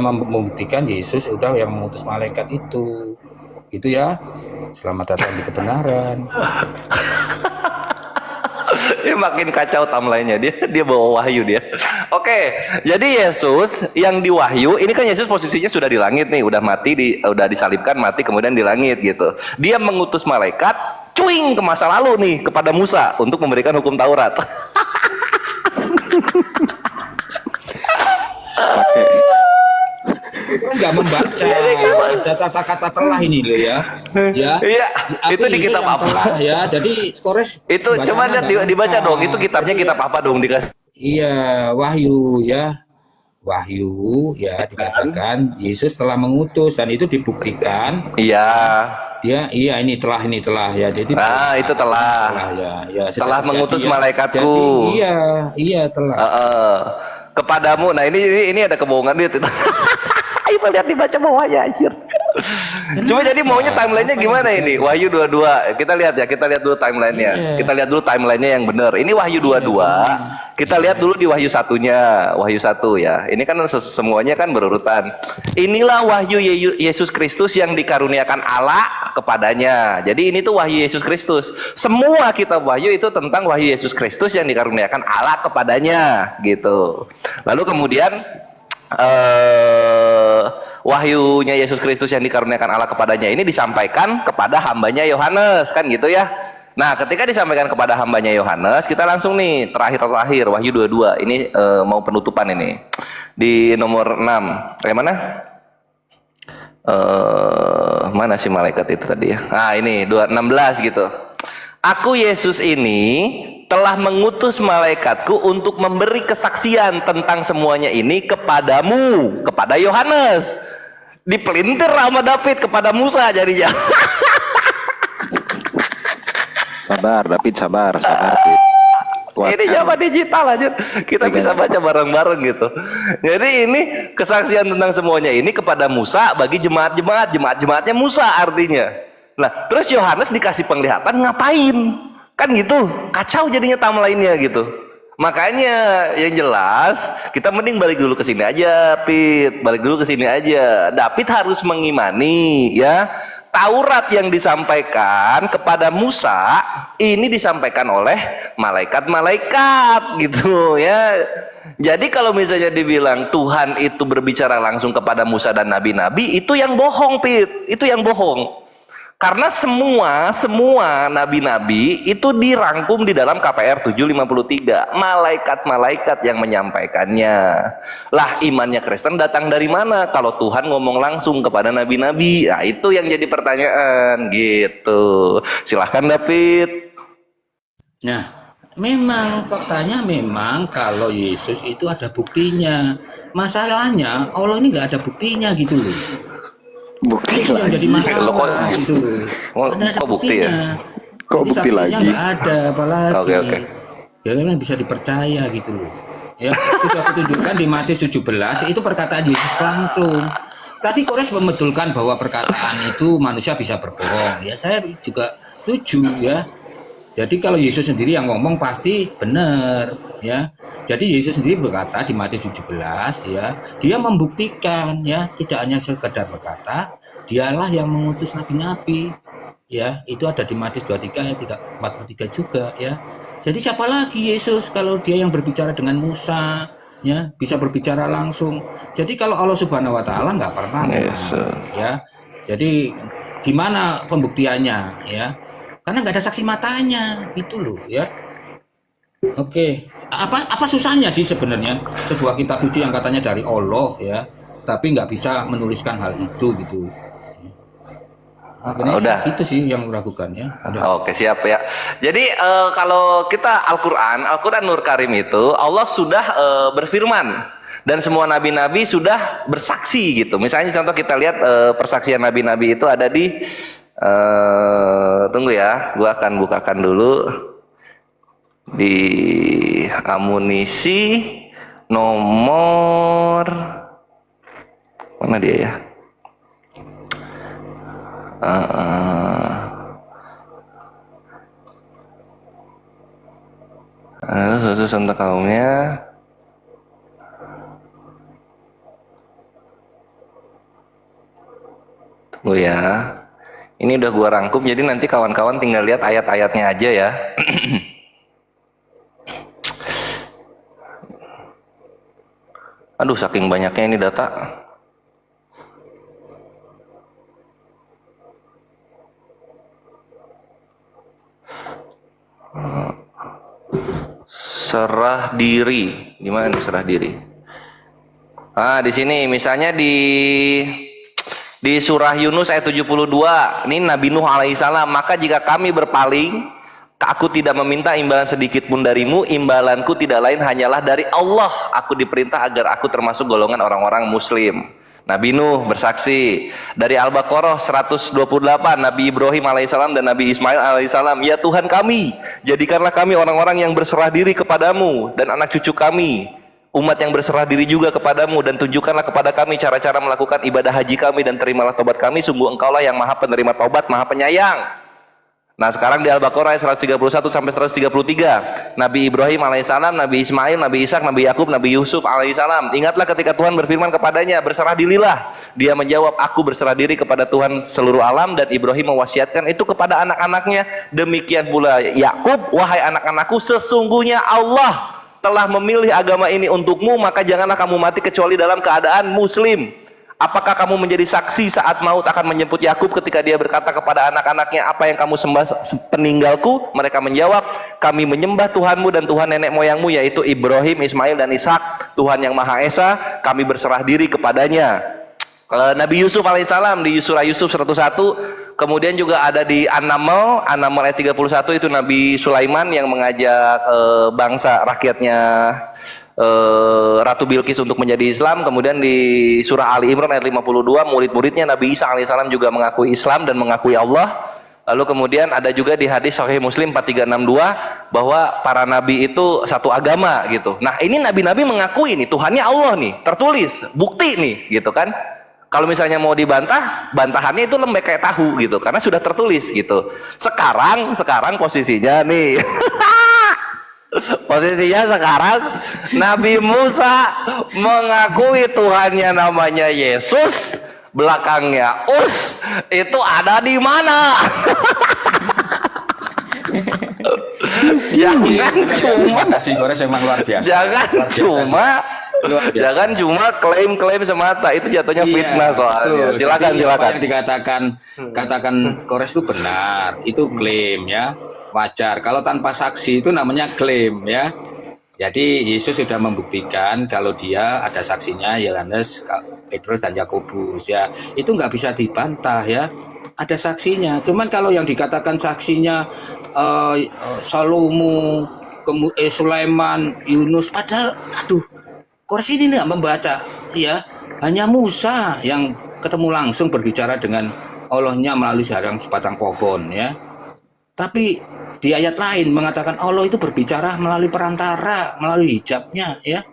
membuktikan Yesus udah yang mengutus malaikat itu ya, selamat datang di kebenaran. Ini makin kacau timelinenya, dia bawa wahyu dia. Oke, jadi Yesus yang di wahyu ini kan Yesus posisinya sudah di langit nih, udah mati, udah disalibkan, mati kemudian di langit gitu. Dia mengutus malaikat cuing ke masa lalu nih kepada Musa untuk memberikan hukum Taurat. Pakai nggak membaca ada kata-kata telah ini loh ya. Iya, itu di kitab apa? Telah ya. Jadi Kores Itu coba lihat dibaca dong. Itu kitabnya kitab apa dong dikasih? Iya, Wahyu ya. Wahyu ya dikatakan Yesus telah mengutus dan itu dibuktikan. Iya. Iya ini telah ya. Jadi itu telah ya. Telah mengutus malaikatku. Jadi iya telah. Kepadamu. Nah ini ada kebohongan dia. Ayo lihat dibaca bawahnya anjir. Cuma jadi maunya timelinenya gimana ini? Wahyu 22. Kita lihat dulu timelinenya. Kita lihat dulu timelinenya yang benar. Ini Wahyu 22. Kita lihat dulu di Wahyu 1-nya. Wahyu 1 ya. Ini kan semuanya kan berurutan. Inilah wahyu Yesus Kristus yang dikaruniakan Allah kepadanya. Jadi ini tuh wahyu Yesus Kristus. Semua kitab wahyu itu tentang wahyu Yesus Kristus yang dikaruniakan Allah kepadanya gitu. Lalu kemudian wahyunya Yesus Kristus yang dikaruniakan Allah kepadanya ini disampaikan kepada hambanya Yohanes kan gitu ya. Nah ketika disampaikan kepada hambanya Yohanes, kita langsung nih terakhir Wahyu 22 ini mau penutupan ini di nomor 6 mana mana sih malaikat itu tadi ya. Nah ini 16 gitu. Aku Yesus ini telah mengutus malaikatku untuk memberi kesaksian tentang semuanya ini kepadamu, kepada Yohanes. Dipelintir sama David kepada Musa jadinya. Sabar David, sabar David. Ini zaman digital aja, kita bisa baca bareng-bareng gitu. Jadi ini kesaksian tentang semuanya ini kepada Musa bagi jemaatnya Musa artinya. Nah, terus Yohanes dikasih penglihatan ngapain? Kan gitu, kacau jadinya timeline-nya gitu. Makanya yang jelas kita mending balik dulu ke sini aja, Pit. Balik dulu ke sini aja. David harus mengimani ya. Taurat yang disampaikan kepada Musa ini disampaikan oleh malaikat-malaikat gitu ya. Jadi kalau misalnya dibilang Tuhan itu berbicara langsung kepada Musa dan nabi-nabi, itu yang bohong, Pit. Itu yang bohong. Karena semua nabi-nabi itu dirangkum di dalam KPR 753, malaikat-malaikat yang menyampaikannya. Lah imannya Kristen datang dari mana kalau Tuhan ngomong langsung kepada nabi-nabi? Nah itu yang jadi pertanyaan gitu. Silahkan David. Nah memang faktanya memang kalau Yesus itu ada buktinya. Masalahnya Allah ini nggak ada buktinya gitu loh. Bukti itu yang jadi masalah gitu. Kok bukti ya? Kok bukti lagi? Nggak ada apalagi. Oke. Ya memang bisa dipercaya gitu loh. Ya sudah ditunjukkan di Matius 17 itu perkataan Yesus langsung. Tadi Kores membetulkan bahwa perkataan itu manusia bisa berbohong. Ya saya juga setuju ya. Jadi kalau Yesus sendiri yang ngomong pasti benar ya. Jadi Yesus sendiri berkata di Matius 17 ya, dia membuktikan ya, tidak hanya sekedar berkata, dialah yang mengutus nabi-nabi. Ya, itu ada di Matius 23 ayat 43 juga ya. Jadi siapa lagi Yesus kalau dia yang berbicara dengan Musa ya, bisa berbicara langsung. Jadi kalau Allah Subhanahu wa taala nggak pernah ya. Jadi gimana pembuktiannya ya? Karena nggak ada saksi matanya, itu loh ya. Oke, apa susahnya sih sebenarnya sebuah kitab suci yang katanya dari Allah ya, tapi nggak bisa menuliskan hal itu gitu. Udah. Itu sih yang meragukan ya. Oke siap ya. Jadi kalau kita Al-Quran Nur Karim itu Allah sudah berfirman dan semua nabi-nabi sudah bersaksi gitu. Misalnya contoh kita lihat persaksian nabi-nabi itu ada di tunggu ya, gua akan bukakan dulu di amunisi nomor mana dia ya? Khusus untuk kaumnya. Oh ya. Ini udah gua rangkum, jadi nanti kawan-kawan tinggal lihat ayat-ayatnya aja ya. Aduh, saking banyaknya ini data. Serah diri. Di mana nih serah diri? Di sini misalnya di surah Yunus ayat 72, ini Nabi Nuh alaihissalam, maka jika kami berpaling, aku tidak meminta imbalan sedikit pun darimu, imbalanku tidak lain hanyalah dari Allah. Aku diperintah agar aku termasuk golongan orang-orang muslim. Nabi Nuh bersaksi. Dari Al-Baqarah 128, Nabi Ibrahim alaihissalam dan Nabi Ismail alaihissalam, ya Tuhan kami, jadikanlah kami orang-orang yang berserah diri kepadamu dan anak cucu kami umat yang berserah diri juga kepadamu, dan tunjukkanlah kepada kami cara-cara melakukan ibadah haji kami, dan terimalah tobat kami, sungguh engkaulah yang maha penerima taubat, maha penyayang. Nah sekarang di Al-Baqarah ayat 131 sampai 133, Nabi Ibrahim alaihissalam, Nabi Ismail, Nabi Ishak, Nabi Yakub, Nabi Yusuf alaihissalam, ingatlah ketika Tuhan berfirman kepadanya, berserah dirilah. Dia menjawab, aku berserah diri kepada Tuhan seluruh alam. Dan Ibrahim mewasiatkan itu kepada anak-anaknya, demikian pula Yakub, wahai anak-anakku, sesungguhnya Allah telah memilih agama ini untukmu, maka janganlah kamu mati kecuali dalam keadaan muslim. Apakah kamu menjadi saksi saat maut akan menjemput Yakub ketika dia berkata kepada anak-anaknya, apa yang kamu sembah peninggalku? Mereka menjawab, kami menyembah Tuhanmu dan Tuhan nenek moyangmu, yaitu Ibrahim, Ismail, dan Ishak, Tuhan yang Maha Esa, kami berserah diri kepadanya. Nabi Yusuf alaihissalam di surah Yusuf 101. Kemudian juga ada di An-Naml ayat 31, itu Nabi Sulaiman yang mengajak bangsa rakyatnya Ratu Bilqis untuk menjadi Islam. Kemudian di surah Ali Imran ayat 52, murid-muridnya Nabi Isa alaihissalam juga mengakui Islam dan mengakui Allah. Lalu kemudian ada juga di hadis Sahih Muslim 4362 bahwa para nabi itu satu agama gitu. Nah ini nabi-nabi mengakui nih Tuhannya Allah nih, tertulis, bukti nih gitu kan. Kalau misalnya mau dibantah, bantahannya itu lembek kayak tahu gitu, karena sudah tertulis gitu. Sekarang posisinya nih, posisinya sekarang Nabi Musa mengakui Tuhannya namanya Yesus, belakangnya Us, itu ada di mana? Jangan cuma kasih Kores memang luar biasa. Jangan cuma klaim-klaim semata, itu jatuhnya fitnah soalnya. Betul. Silakan. Apa yang katakan Kores itu benar, itu klaim ya, wajar. Kalau tanpa saksi itu namanya klaim ya. Jadi Yesus sudah membuktikan kalau dia ada saksinya, Yohanes, Petrus dan Yakobus ya. Itu nggak bisa dibantah ya. Ada saksinya. Cuman kalau yang dikatakan saksinya Salomo, Sulaiman, Yunus, padahal Kores ini nggak membaca ya, hanya Musa yang ketemu langsung berbicara dengan Allahnya melalui sebatang pohon ya. Tapi di ayat lain mengatakan Allah itu berbicara melalui perantara, melalui hijabnya ya.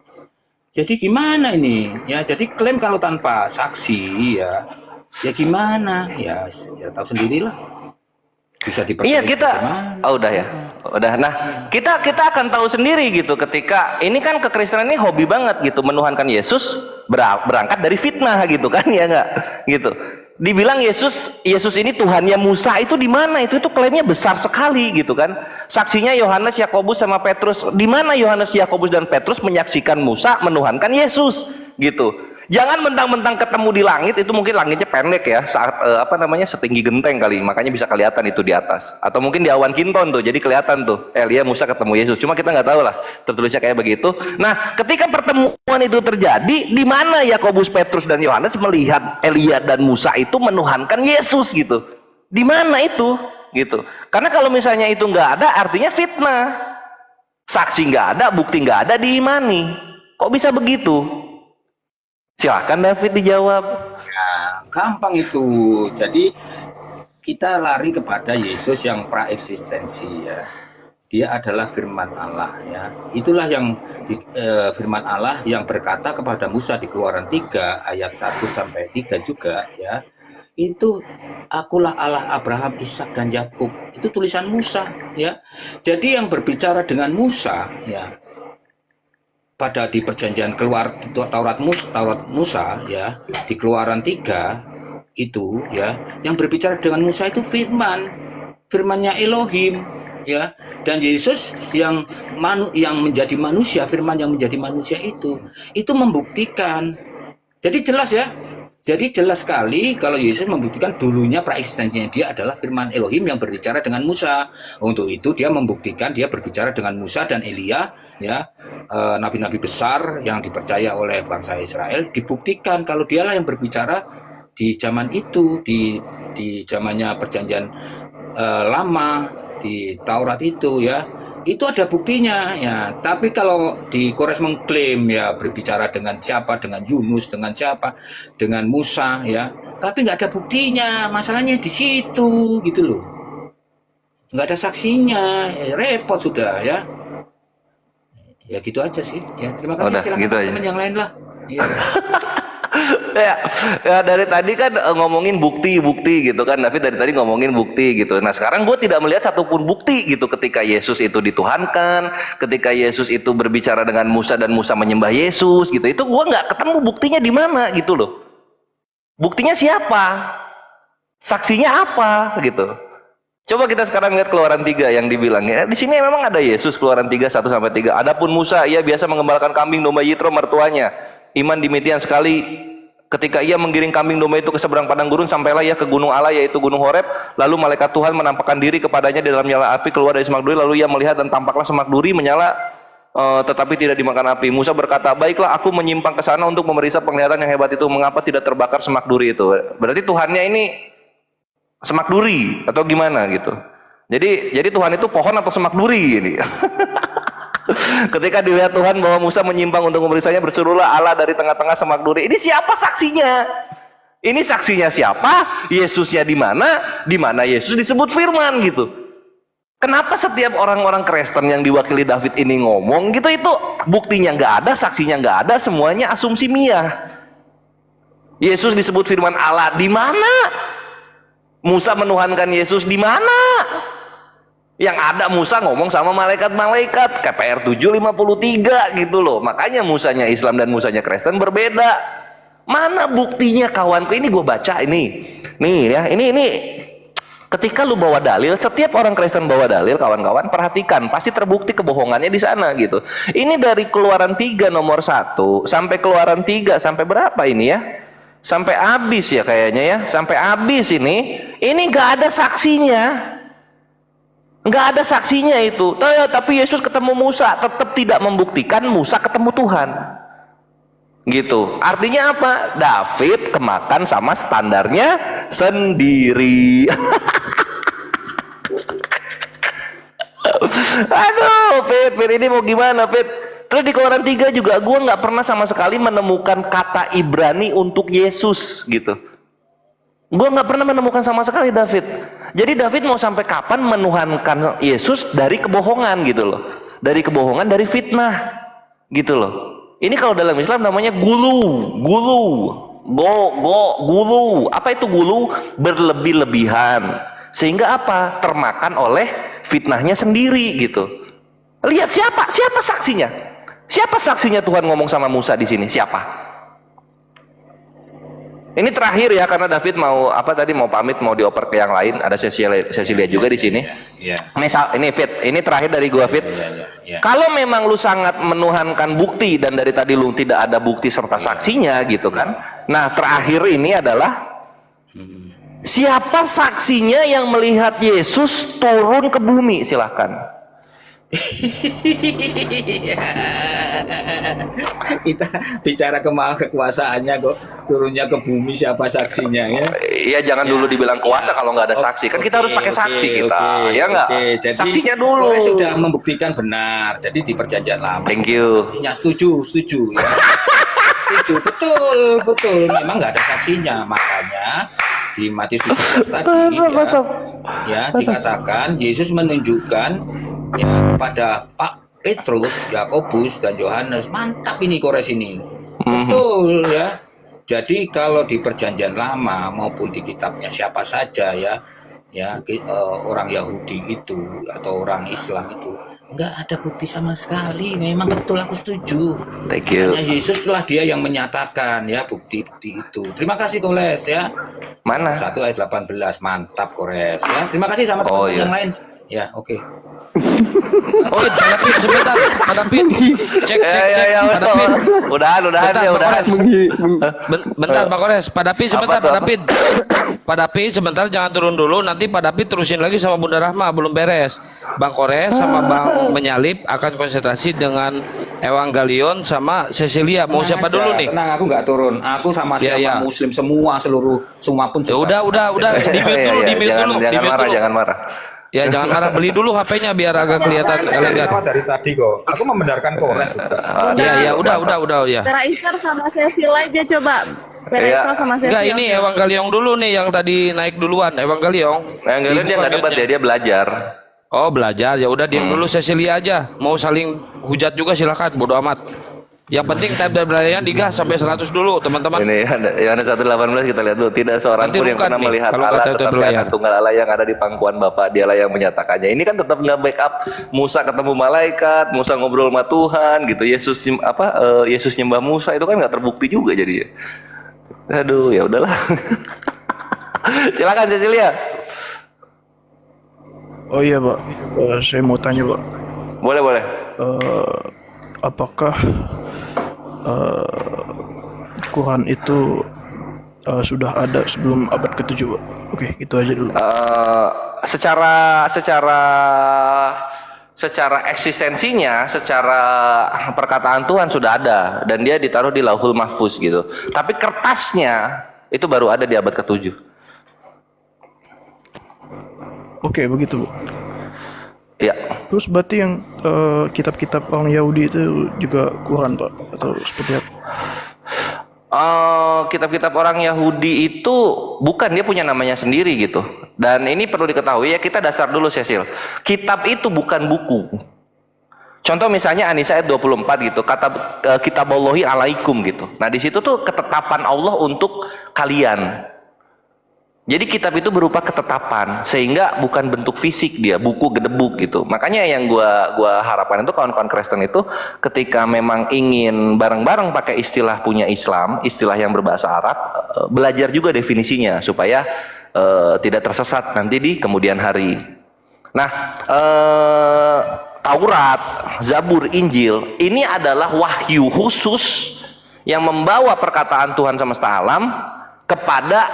Jadi gimana ini ya? Jadi klaim kalau tanpa saksi ya gimana ya tahu sendirilah. Bisa dipercaya. Iya kita, udah ya, udah. Nah kita akan tahu sendiri gitu ketika ini kan kekristenan ini hobi banget gitu menuhankan Yesus, berangkat dari fitnah gitu kan ya nggak gitu. Dibilang Yesus ini Tuhannya Musa, itu di mana? Itu klaimnya besar sekali gitu kan. Saksinya Yohanes, Yakobus sama Petrus. Di mana Yohanes, Yakobus dan Petrus menyaksikan Musa menuhankan Yesus gitu. Jangan mentang-mentang ketemu di langit, itu mungkin langitnya pendek ya, saat setinggi genteng kali, makanya bisa kelihatan itu di atas. Atau mungkin di awan kinton tuh, jadi kelihatan tuh Elia, Musa ketemu Yesus. Cuma kita nggak tahu lah, tertulisnya kayak begitu. Nah, ketika pertemuan itu terjadi, di mana Yakobus, Petrus dan Yohanes melihat Elia dan Musa itu menuhankan Yesus gitu? Di mana itu? Gitu. Karena kalau misalnya itu nggak ada, artinya fitnah. Saksi nggak ada, bukti nggak ada, diimani. Kok bisa begitu? Silakan David dijawab. Ya, gampang itu. Jadi kita lari kepada Yesus yang praeksistensi ya. Dia adalah firman Allah ya. Itulah yang firman Allah yang berkata kepada Musa di Keluaran 3 ayat 1 sampai 3 juga ya. Itu akulah Allah Abraham, Ishak dan Yakub. Itu tulisan Musa ya. Jadi yang berbicara dengan Musa ya, pada di perjanjian Taurat Musa ya, di Keluaran 3 itu ya, yang berbicara dengan Musa itu firmannya Elohim ya, dan Yesus yang menjadi manusia, firman yang menjadi manusia itu membuktikan. Jadi jelas ya. Jadi jelas sekali kalau Yesus membuktikan dulunya praeksistensinya dia adalah firman Elohim yang berbicara dengan Musa. Untuk itu dia membuktikan dia berbicara dengan Musa dan Elia ya, nabi-nabi besar yang dipercaya oleh bangsa Israel, dibuktikan kalau dialah yang berbicara di zaman itu, di zamannya perjanjian lama, di Taurat itu ya. Itu ada buktinya ya. Tapi kalau di Kores mengklaim ya berbicara dengan siapa, dengan Yunus, dengan siapa, dengan Musa ya, tapi nggak ada buktinya. Masalahnya di situ gitu loh, nggak ada saksinya, repot sudah ya. Ya gitu aja sih ya. Terima kasih. Udah, Silakan gitu teman yang lain lah ya. ya dari tadi kan ngomongin bukti gitu kan, David dari tadi ngomongin bukti gitu. Nah sekarang gue tidak melihat satupun bukti gitu ketika Yesus itu dituhankan, ketika Yesus itu berbicara dengan Musa dan Musa menyembah Yesus gitu. Itu gue nggak ketemu buktinya di mana gitu loh. Buktinya siapa? Saksinya apa gitu? Coba kita sekarang lihat Keluaran 3 yang dibilang ya. Di sini memang ada Yesus, Keluaran 3 1-3. Adapun Musa, ia biasa mengembalakan kambing domba Yitro mertuanya. Iman di Midian sekali ketika ia menggiring kambing domba itu ke seberang padang gurun, sampailah ia ke gunung Allah, yaitu gunung Horeb. Lalu malaikat Tuhan menampakkan diri kepadanya di dalam nyala api keluar dari semak duri. Lalu ia melihat dan tampaklah semak duri menyala, tetapi tidak dimakan api. Musa berkata, baiklah aku menyimpang ke sana untuk memeriksa penglihatan yang hebat itu. Mengapa tidak terbakar semak duri itu? Berarti Tuhannya ini semak duri atau gimana gitu. Jadi Tuhan itu pohon atau semak duri ini. Ketika dilihat Tuhan bahwa Musa menyimpang untuk memeriksanya, berserulah Allah dari tengah-tengah semak duri. Ini siapa saksinya? Ini saksinya siapa? Yesusnya di mana? Di mana Yesus disebut firman gitu. Kenapa setiap orang-orang Kristen yang diwakili David ini ngomong gitu, itu buktinya nggak ada, saksinya nggak ada, semuanya asumsi mia. Yesus disebut firman Allah di mana? Musa menuhankan Yesus di mana? Yang ada Musa ngomong sama malaikat-malaikat, KPR 753 gitu loh. Makanya Musanya Islam dan Musanya Kristen berbeda. Mana buktinya kawanku? Ini gue baca ini. Nih ya, ini ketika lu bawa dalil, setiap orang Kristen bawa dalil, kawan-kawan perhatikan, pasti terbukti kebohongannya di sana gitu. Ini dari Keluaran 3 nomor 1 sampai Keluaran 3 sampai berapa ini ya? Sampai habis ya kayaknya ya, sampai habis ini nggak ada saksinya. Nggak ada saksinya itu. Tapi Yesus ketemu Musa, tetap tidak membuktikan Musa ketemu Tuhan. Gitu. Artinya apa? David kemakan sama standarnya sendiri. Aduh, Fit, ini mau gimana, Fit? Terus di Keluaran 3 juga gue nggak pernah sama sekali menemukan kata Ibrani untuk Yesus gitu. Gue nggak pernah menemukan sama sekali David. Jadi David mau sampai kapan menuhankan Yesus dari kebohongan gitu loh. Dari kebohongan, dari fitnah gitu loh. Ini kalau dalam Islam namanya gulu. Apa itu gulu? Berlebih-lebihan. Sehingga apa? Termakan oleh fitnahnya sendiri gitu. Lihat siapa saksinya? Siapa saksinya Tuhan ngomong sama Musa di sini? Siapa? Ini terakhir ya, karena David mau pamit, mau dioper ke yang lain. Ada Cecilia juga di sini. Ya. Ini Fit, ini terakhir dari gua Fit. Ya. Kalau memang lu sangat menuhankan bukti dan dari tadi lu tidak ada bukti serta saksinya gitu kan. Nah, terakhir ini adalah siapa saksinya yang melihat Yesus turun ke bumi? Silahkan. Kita bicara kekuasaannya kok, turunnya ke bumi, siapa saksinya ya? Iya, jangan dulu dibilang kuasa kalau nggak ada saksi. Kan kita harus pakai saksi kita, ya nggak? Jadi, saksinya dulu. Sudah membuktikan benar. Jadi di perjanjian lama. Thank you. Saksinya setuju ya. Setuju, betul. Memang nggak ada saksinya, makanya di Matius 17 tadi ya dikatakan Yesus menunjukkan ya kepada Pak Petrus, Yakobus dan Yohanes. Mantap ini Kores ini. Betul ya. Jadi kalau di perjanjian lama maupun di kitabnya siapa saja ya, ya orang Yahudi itu atau orang Islam itu nggak ada bukti sama sekali. Memang betul, aku setuju. Thank you. Hanya Yesuslah dia yang menyatakan ya bukti-bukti itu. Terima kasih Koles ya. Mana? 1 ayat 18, mantap Kores ya. Terima kasih sama Oh, teman-teman iya. yang lain. Ya, oke. Oh, Pak David sebentar, Pak David. Cek, Pak David. Udahan Bentar, ya, Pak udahan. Kores. Bentar, Pak Kores. Pak David sebentar, Apa tuh? Pak David. Pak David sebentar, jangan turun dulu. Nanti Pak David terusin lagi sama Bunda Rahma, belum beres. Bang Kores sama Bang Menyalip akan konsentrasi dengan Evangelion sama Cecilia. Mau Tenang siapa aja, dulu nih? Tenang, aku nggak turun. Aku sama Ya, siapa ya. Muslim semua semua pun. Ya suka. udah, di mute dulu, di mute dulu, di Jangan mute marah, dulu. jangan marah. Ya jangan marah, beli dulu HP-nya biar agak kelihatan elegan. Dari tadi kok. Aku membenarkan Kores. Ya, udah ya. Vera Istar sama Cecil aja coba. Vera Iya. Istar sama Cecil. Enggak, ini Evangelion dulu nih yang tadi naik duluan, Evangelion. Yang kalian dia nggak debat ya, dia belajar. Oh, belajar. Ya udah diam dulu Cecilia aja. Mau saling hujat juga silakan, bodo amat. Yang penting tab dan belayaan digas sampai 100 dulu, teman-teman. Ini Yohanes 1:18 kita lihat dulu. Tidak seorang Nanti pun yang rungkat pernah nih, melihat kalau Allah kata tetapi berlayar. anak tunggal Allah yang ada di pangkuan Bapa, dialah yang menyatakannya. Ini kan tetap nggak backup. Musa ketemu malaikat, Musa ngobrol sama Tuhan gitu. Yesus nyembah Musa itu kan nggak terbukti juga jadinya. Aduh, ya udahlah. Silakan Cecilia. Oh iya Pak, saya mau tanya Pak, Boleh. apakah Quran itu sudah ada sebelum abad ke-7 Pak? Oke, itu aja dulu. Secara eksistensinya, secara perkataan Tuhan sudah ada dan dia ditaruh di Lauhul Mahfuz gitu. Tapi kertasnya itu baru ada di abad ke-7. Oke, begitu Pak. Ya. Terus berarti yang kitab-kitab orang Yahudi itu juga Quran Pak? Atau seperti apa? Kitab-kitab orang Yahudi itu bukan, dia punya namanya sendiri gitu. Dan ini perlu diketahui ya, kita dasar dulu Cecil. Kitab itu bukan buku. Contoh misalnya An-Nisa ayat 24 gitu, kata kitabullahi alaikum gitu. Nah di situ tuh ketetapan Allah untuk kalian. Jadi kitab itu berupa ketetapan, sehingga bukan bentuk fisik dia, buku gedebuk gitu. Makanya yang gua harapkan itu kawan-kawan Kristen itu ketika memang ingin bareng-bareng pakai istilah punya Islam, istilah yang berbahasa Arab, belajar juga definisinya supaya tidak tersesat nanti di kemudian hari. Nah, Taurat, Zabur, Injil ini adalah wahyu khusus yang membawa perkataan Tuhan semesta alam kepada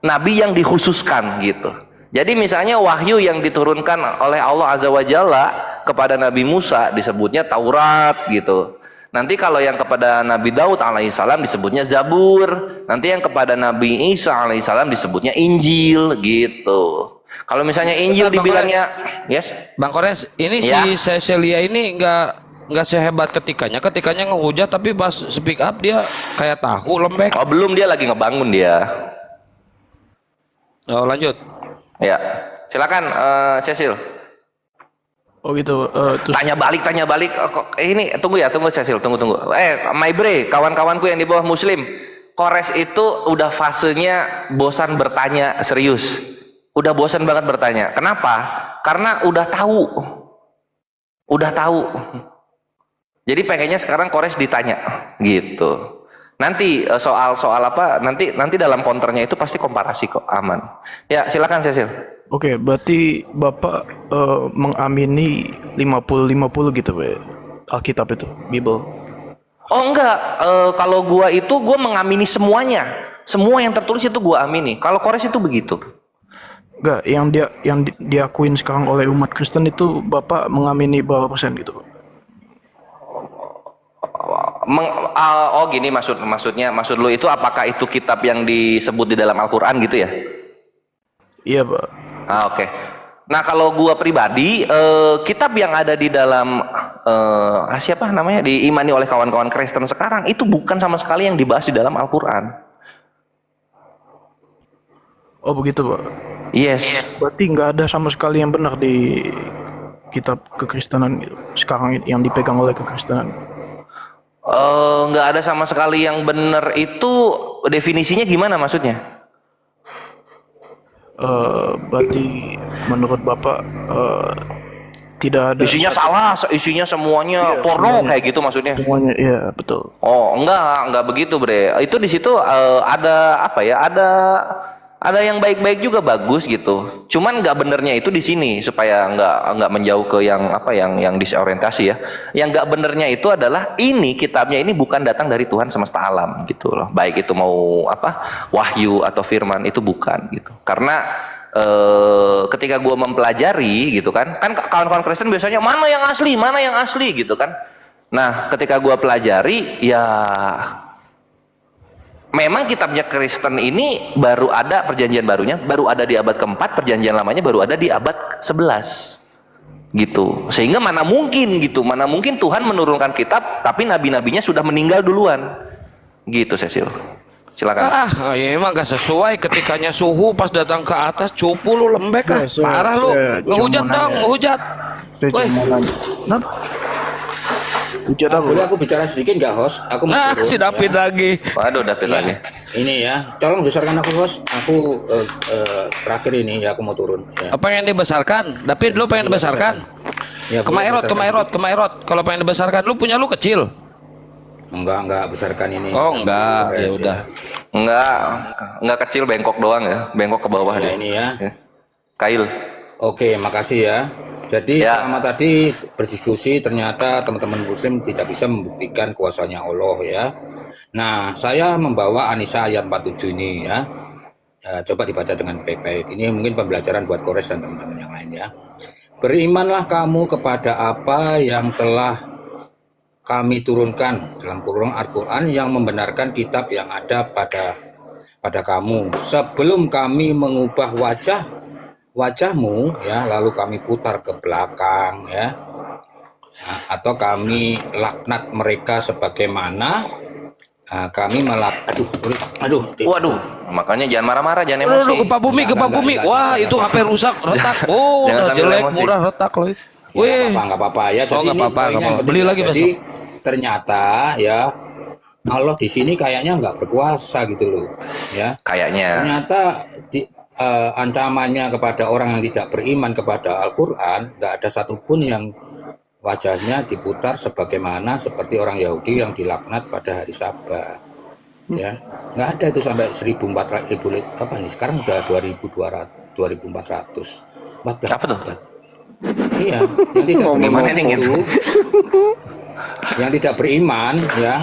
nabi yang dikhususkan gitu. Jadi misalnya wahyu yang diturunkan oleh Allah Azza wa Jalla kepada Nabi Musa disebutnya Taurat gitu. Nanti kalau yang kepada Nabi Daud alaihissalam disebutnya Zabur. Nanti yang kepada Nabi Isa alaihissalam disebutnya Injil gitu. Kalau misalnya Injil Bentar, Bang dibilangnya, yes, Bang Kores, ini Ya. si Cecilia ini nggak sehebat ketikanya ngehujat, tapi pas speak up dia kayak tahu lembek. oh belum, dia lagi ngebangun dia. Oh, lanjut. Ya, silakan Cecil. Oh gitu. Terus Tanya balik. Ini tunggu Cecil, tunggu. My Bre, kawan-kawanku yang di bawah Muslim, Kores itu udah fasenya bosan bertanya serius. Udah bosan banget bertanya. Kenapa? Karena udah tahu. Jadi pengennya sekarang Kores ditanya, gitu. Nanti soal apa? Nanti dalam counternya itu pasti komparasi kok, aman. Ya, silakan Cecil. Oke, berarti Bapak mengamini 50-50 gitu Pak, Alkitab itu, Bible. Oh enggak, kalau gua mengamini semuanya. Semua yang tertulis itu gua amini. Kalau Kores itu begitu. Enggak, yang diakuin sekarang oleh umat Kristen itu Bapak mengamini berapa persen gitu Pak? Gini maksud lu itu apakah itu kitab yang disebut di dalam Al-Qur'an gitu ya? Iya Pak. Oke. Nah, kalau gua pribadi, kitab yang ada di dalam siapa namanya diimani oleh kawan-kawan Kristen sekarang itu bukan sama sekali yang dibahas di dalam Al-Qur'an. Oh begitu Pak. Yes. Berarti nggak ada sama sekali yang benar di kitab kekristenan gitu, sekarang ini, yang dipegang oleh kekristenan. Nggak ada sama sekali yang benar itu definisinya gimana maksudnya? berarti menurut Bapak tidak ada Isinya salah, isinya semuanya Iya, porno semuanya. kayak gitu maksudnya. semuanya, iya betul. Oh, enggak begitu, Bre. Itu di situ ada apa ya? Ada yang baik-baik juga bagus gitu. Cuman nggak benernya itu di sini supaya nggak menjauh ke yang apa yang disorientasi ya. Yang nggak benernya itu adalah ini kitabnya ini bukan datang dari Tuhan semesta alam gitu loh. Baik itu mau apa? Wahyu atau firman itu bukan gitu. Karena ketika gua mempelajari gitu kan kawan-kawan Kristen biasanya mana yang asli gitu kan. Nah, ketika gua pelajari ya memang kitabnya Kristen ini baru ada perjanjian barunya baru ada di abad keempat, perjanjian lamanya baru ada di abad 11 gitu. Sehingga mana mungkin Tuhan menurunkan kitab tapi nabi-nabinya sudah meninggal duluan. Gitu, Cecil. Silakan. ini mah gak sesuai ketikanya suhu pas datang ke atas cupu lu lembek Ya, saya- parah lu. saya Ngehujat cuma dong, nanya. ngehujat. Saya Woi. cuma nanya. Kenapa? Hujat apa? Boleh aku bicara sedikit nggak, host? Aku mau Nah, turun, si David ya. lagi. Waduh, David Ya, lagi. ini ya, tolong besarkan aku, host. Aku terakhir ini ya, aku mau turun. Ya. Apa yang dibesarkan? David, lu pengen dibesarkan? Ya, Ke boleh Maerot, besarkan. Kalau pengen dibesarkan, lu punya lu kecil. Enggak besarkan ini. Oh, enggak. Ya Kongres, udah. Enggak kecil, bengkok doang ya. Bengkok ke bawah Ya, dia. ini ya. Kail. Oke, makasih ya. Jadi Ya. selama tadi berdiskusi ternyata teman-teman muslim tidak bisa membuktikan kuasanya Allah ya. Nah, saya membawa Anisa ayat 47 ini ya. Coba dibaca dengan baik-baik. Ini mungkin pembelajaran buat Kores dan teman-teman yang lain ya. Berimanlah kamu kepada apa yang telah kami turunkan dalam kurung Al-Quran yang membenarkan kitab yang ada pada kamu. Sebelum kami mengubah wajahmu ya lalu kami putar ke belakang ya. Nah, atau kami laknat mereka sebagaimana kami aduh Waduh, makanya jangan marah-marah, jangan Aduh, emosi. ke Pak Bumi, Enggak, Wah, enggak, itu enggak. HP rusak, retak. Oh, Jangan udah sambil jelek, emosi. murah, retak loh. Ya, Wih, nggak apa-apa ya. Jadi nggak ini apa-apa, poinnya nggak yang apa-apa. penting Beli ya. lagi Jadi besok. ternyata ya Allah di sini kayaknya nggak berkuasa gitu loh ya. Kayaknya. Ternyata ancamannya kepada orang yang tidak beriman kepada Al-Quran nggak ada satupun yang wajahnya diputar sebagaimana seperti orang Yahudi yang dilaknat pada hari Sabat ya. Nggak ada itu sampai 1400 apa nih sekarang udah 2400 14 Apa tuh? abad. Iya, yang tidak Gimana beriman nih, gitu? itu yang tidak beriman ya,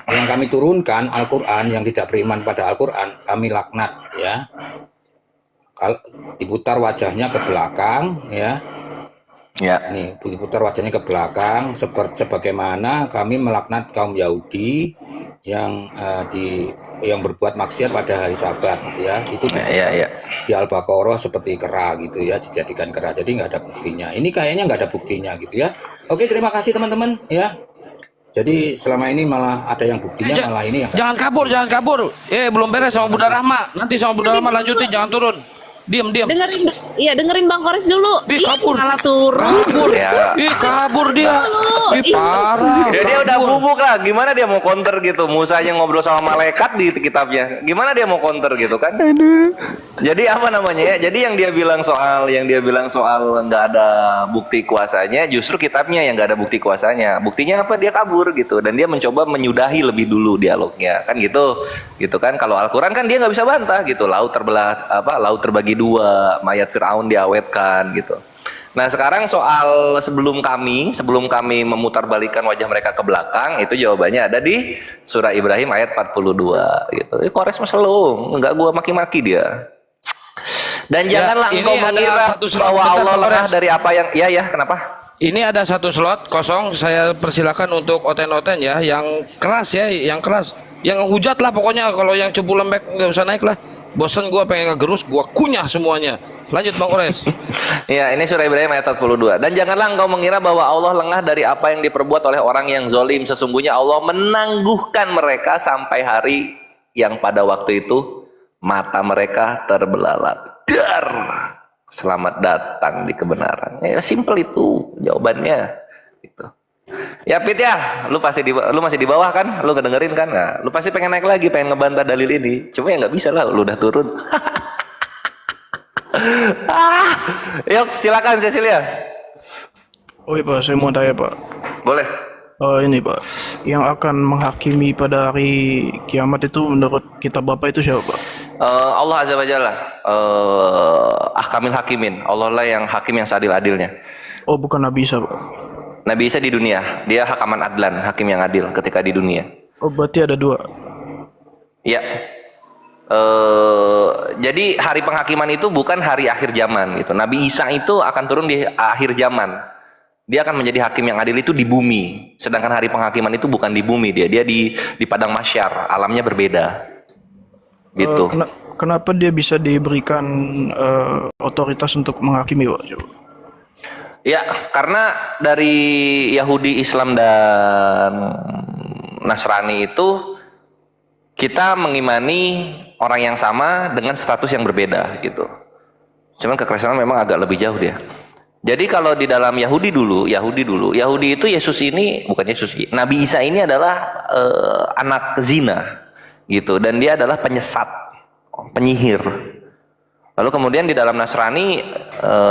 yang kami turunkan Al-Quran, yang tidak beriman pada Al-Quran kami laknat ya. Kalau diputar wajahnya ke belakang ya, Ya. nih diputar wajahnya ke belakang sebagaimana kami melaknat kaum Yahudi yang yang berbuat maksiat pada hari Sabat ya. Itu Ya. di Al-Baqarah seperti kera gitu ya, dijadikan kera, jadi nggak ada buktinya. Ini kayaknya nggak ada buktinya gitu ya. Oke, terima kasih teman-teman ya. Jadi selama ini malah ada yang buktinya, malah ini yang jangan kabur. Belum beres sama Bunda Rahma. Nanti sama Bunda Rahma lanjutin, jangan turun. Diam. Dengerin Bang Kores dulu. Ih, kabur. Malah turun. Kabur. Ya. Kabur dia. Ih, Parah. Ya, dia udah bubuk lah. Gimana dia mau counter gitu? Musa yang ngobrol sama malaikat di kitabnya. Gimana dia mau counter gitu kan? Jadi apa namanya ya? Jadi yang dia bilang soal nggak ada bukti kuasanya, justru kitabnya yang nggak ada bukti kuasanya. Buktinya apa? Dia kabur gitu. Dan dia mencoba menyudahi lebih dulu dialognya. Kan gitu. Gitu kan. Kalau Al-Quran kan dia nggak bisa bantah gitu. Laut terbagi dua, mayat Fir'aun diawetkan gitu. Nah sekarang soal sebelum kami memutarbalikkan wajah mereka ke belakang, itu jawabannya ada di surah Ibrahim ayat 42 gitu. Kores meselung, enggak gua maki-maki dia. Dan Ya, janganlah ini engkau ada mengira satu slot. bahwa Bentar, Allah Pak lengah Kores. dari apa yang ya kenapa? Ini ada satu slot kosong. Saya persilakan untuk oten-oten ya, yang keras ya, yang hujat lah pokoknya. Kalau yang cepu lembek nggak usah naik lah. Bosen gua pengen ngegerus, gua kunyah semuanya. Lanjut Bang Kores. Ya, ini surah Ibrahim ayat 42. Dan janganlah engkau mengira bahwa Allah lengah dari apa yang diperbuat oleh orang yang zolim. Sesungguhnya Allah menangguhkan mereka sampai hari yang pada waktu itu mata mereka terbelalak. Dar. Selamat datang di kebenaran. Ya, simple itu jawabannya. Gitu. Ya Pit ya, lu masih di bawah kan? Lu kedengerin kan? Nah, lu pasti pengen naik lagi, pengen ngebantah dalil ini. Cuma ya nggak bisa lah, lu udah turun. Yuk silakan Cecilia. Oh iya Pak, saya mau tanya Pak. Boleh. Ini Pak, yang akan menghakimi pada hari kiamat itu menurut kitab Bapak itu siapa Pak? Allah Azza wa Jalla, ahkamil hakimin. Allah lah yang hakim yang seadil-adilnya. Oh bukan Nabi Isa Pak. Nabi Isa di dunia, dia hakaman adlan, hakim yang adil ketika di dunia. Oh berarti ada dua. Ya. Jadi hari penghakiman itu bukan hari akhir zaman gitu. Nabi Isa itu akan turun di akhir zaman. Dia akan menjadi hakim yang adil itu di bumi. Sedangkan hari penghakiman itu bukan di bumi, dia di padang mahsyar, alamnya berbeda. Gitu. Kenapa dia bisa diberikan otoritas untuk menghakimi Pak? Ya, karena dari Yahudi, Islam dan Nasrani itu kita mengimani orang yang sama dengan status yang berbeda gitu. Cuman kekristenan memang agak lebih jauh dia. Jadi kalau di dalam Yahudi itu Yesus ini bukan Yesus, Nabi Isa ini adalah anak zina gitu, dan dia adalah penyesat, penyihir. Lalu kemudian di dalam Nasrani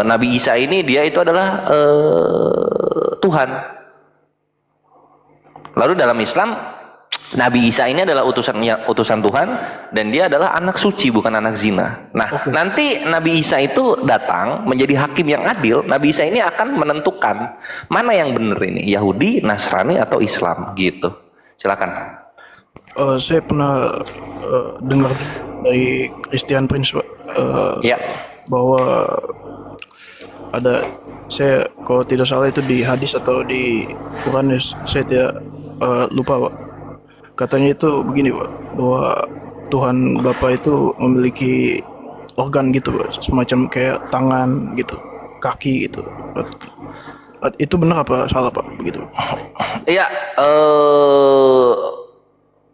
Nabi Isa ini dia itu adalah Tuhan. Lalu dalam Islam Nabi Isa ini adalah utusan Tuhan, dan dia adalah anak suci, bukan anak zina. Nah, nanti Nabi Isa itu datang menjadi hakim yang adil. Nabi Isa ini akan menentukan mana yang benar ini, Yahudi, Nasrani atau Islam gitu. Silakan. Saya pernah dengar dari Christian Prince Pak, Ya. bahwa ada, saya kalau tidak salah itu di hadis atau di Quran, saya tidak lupa Pak. Katanya itu begini Pak, bahwa Tuhan Bapa itu memiliki organ gitu Pak, semacam kayak tangan gitu, kaki gitu. Itu benar apa salah Pak begitu? Iya,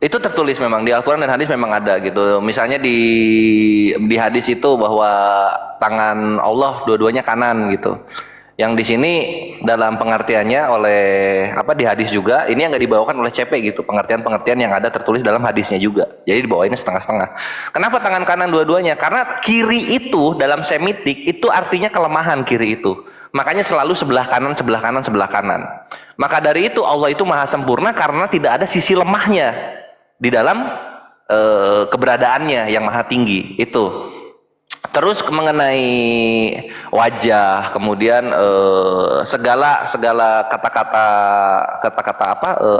itu tertulis memang di Al-Quran dan hadis memang ada gitu. Misalnya di hadis itu bahwa tangan Allah dua-duanya kanan gitu. Yang di sini dalam pengertiannya oleh di hadis juga ini yang nggak dibawakan oleh CP gitu, pengertian yang ada tertulis dalam hadisnya juga. Jadi dibawainnya setengah-setengah. Kenapa tangan kanan dua-duanya? Karena kiri itu dalam semitik itu artinya kelemahan kiri itu. Makanya selalu sebelah kanan, sebelah kanan, sebelah kanan. Maka dari itu Allah itu maha sempurna karena tidak ada sisi lemahnya di dalam keberadaannya yang maha tinggi itu. Terus mengenai wajah, kemudian segala kata-kata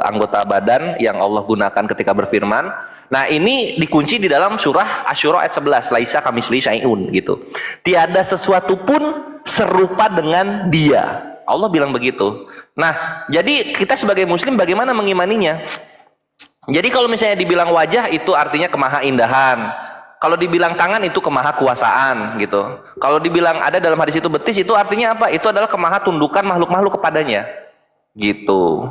anggota badan yang Allah gunakan ketika berfirman. Nah, ini dikunci di dalam surah Asy-Syura ayat 11, laisa kamitslihi syai'un gitu. Tiada sesuatu pun serupa dengan Dia. Allah bilang begitu. Nah, jadi kita sebagai muslim bagaimana mengimaninya? Jadi kalau misalnya dibilang wajah itu artinya kemahaindahan. Kalau dibilang tangan itu kemahakuasaan gitu. Kalau dibilang ada dalam hadis itu betis, itu artinya apa? Itu adalah kemahatundukan makhluk-makhluk kepadanya. Gitu.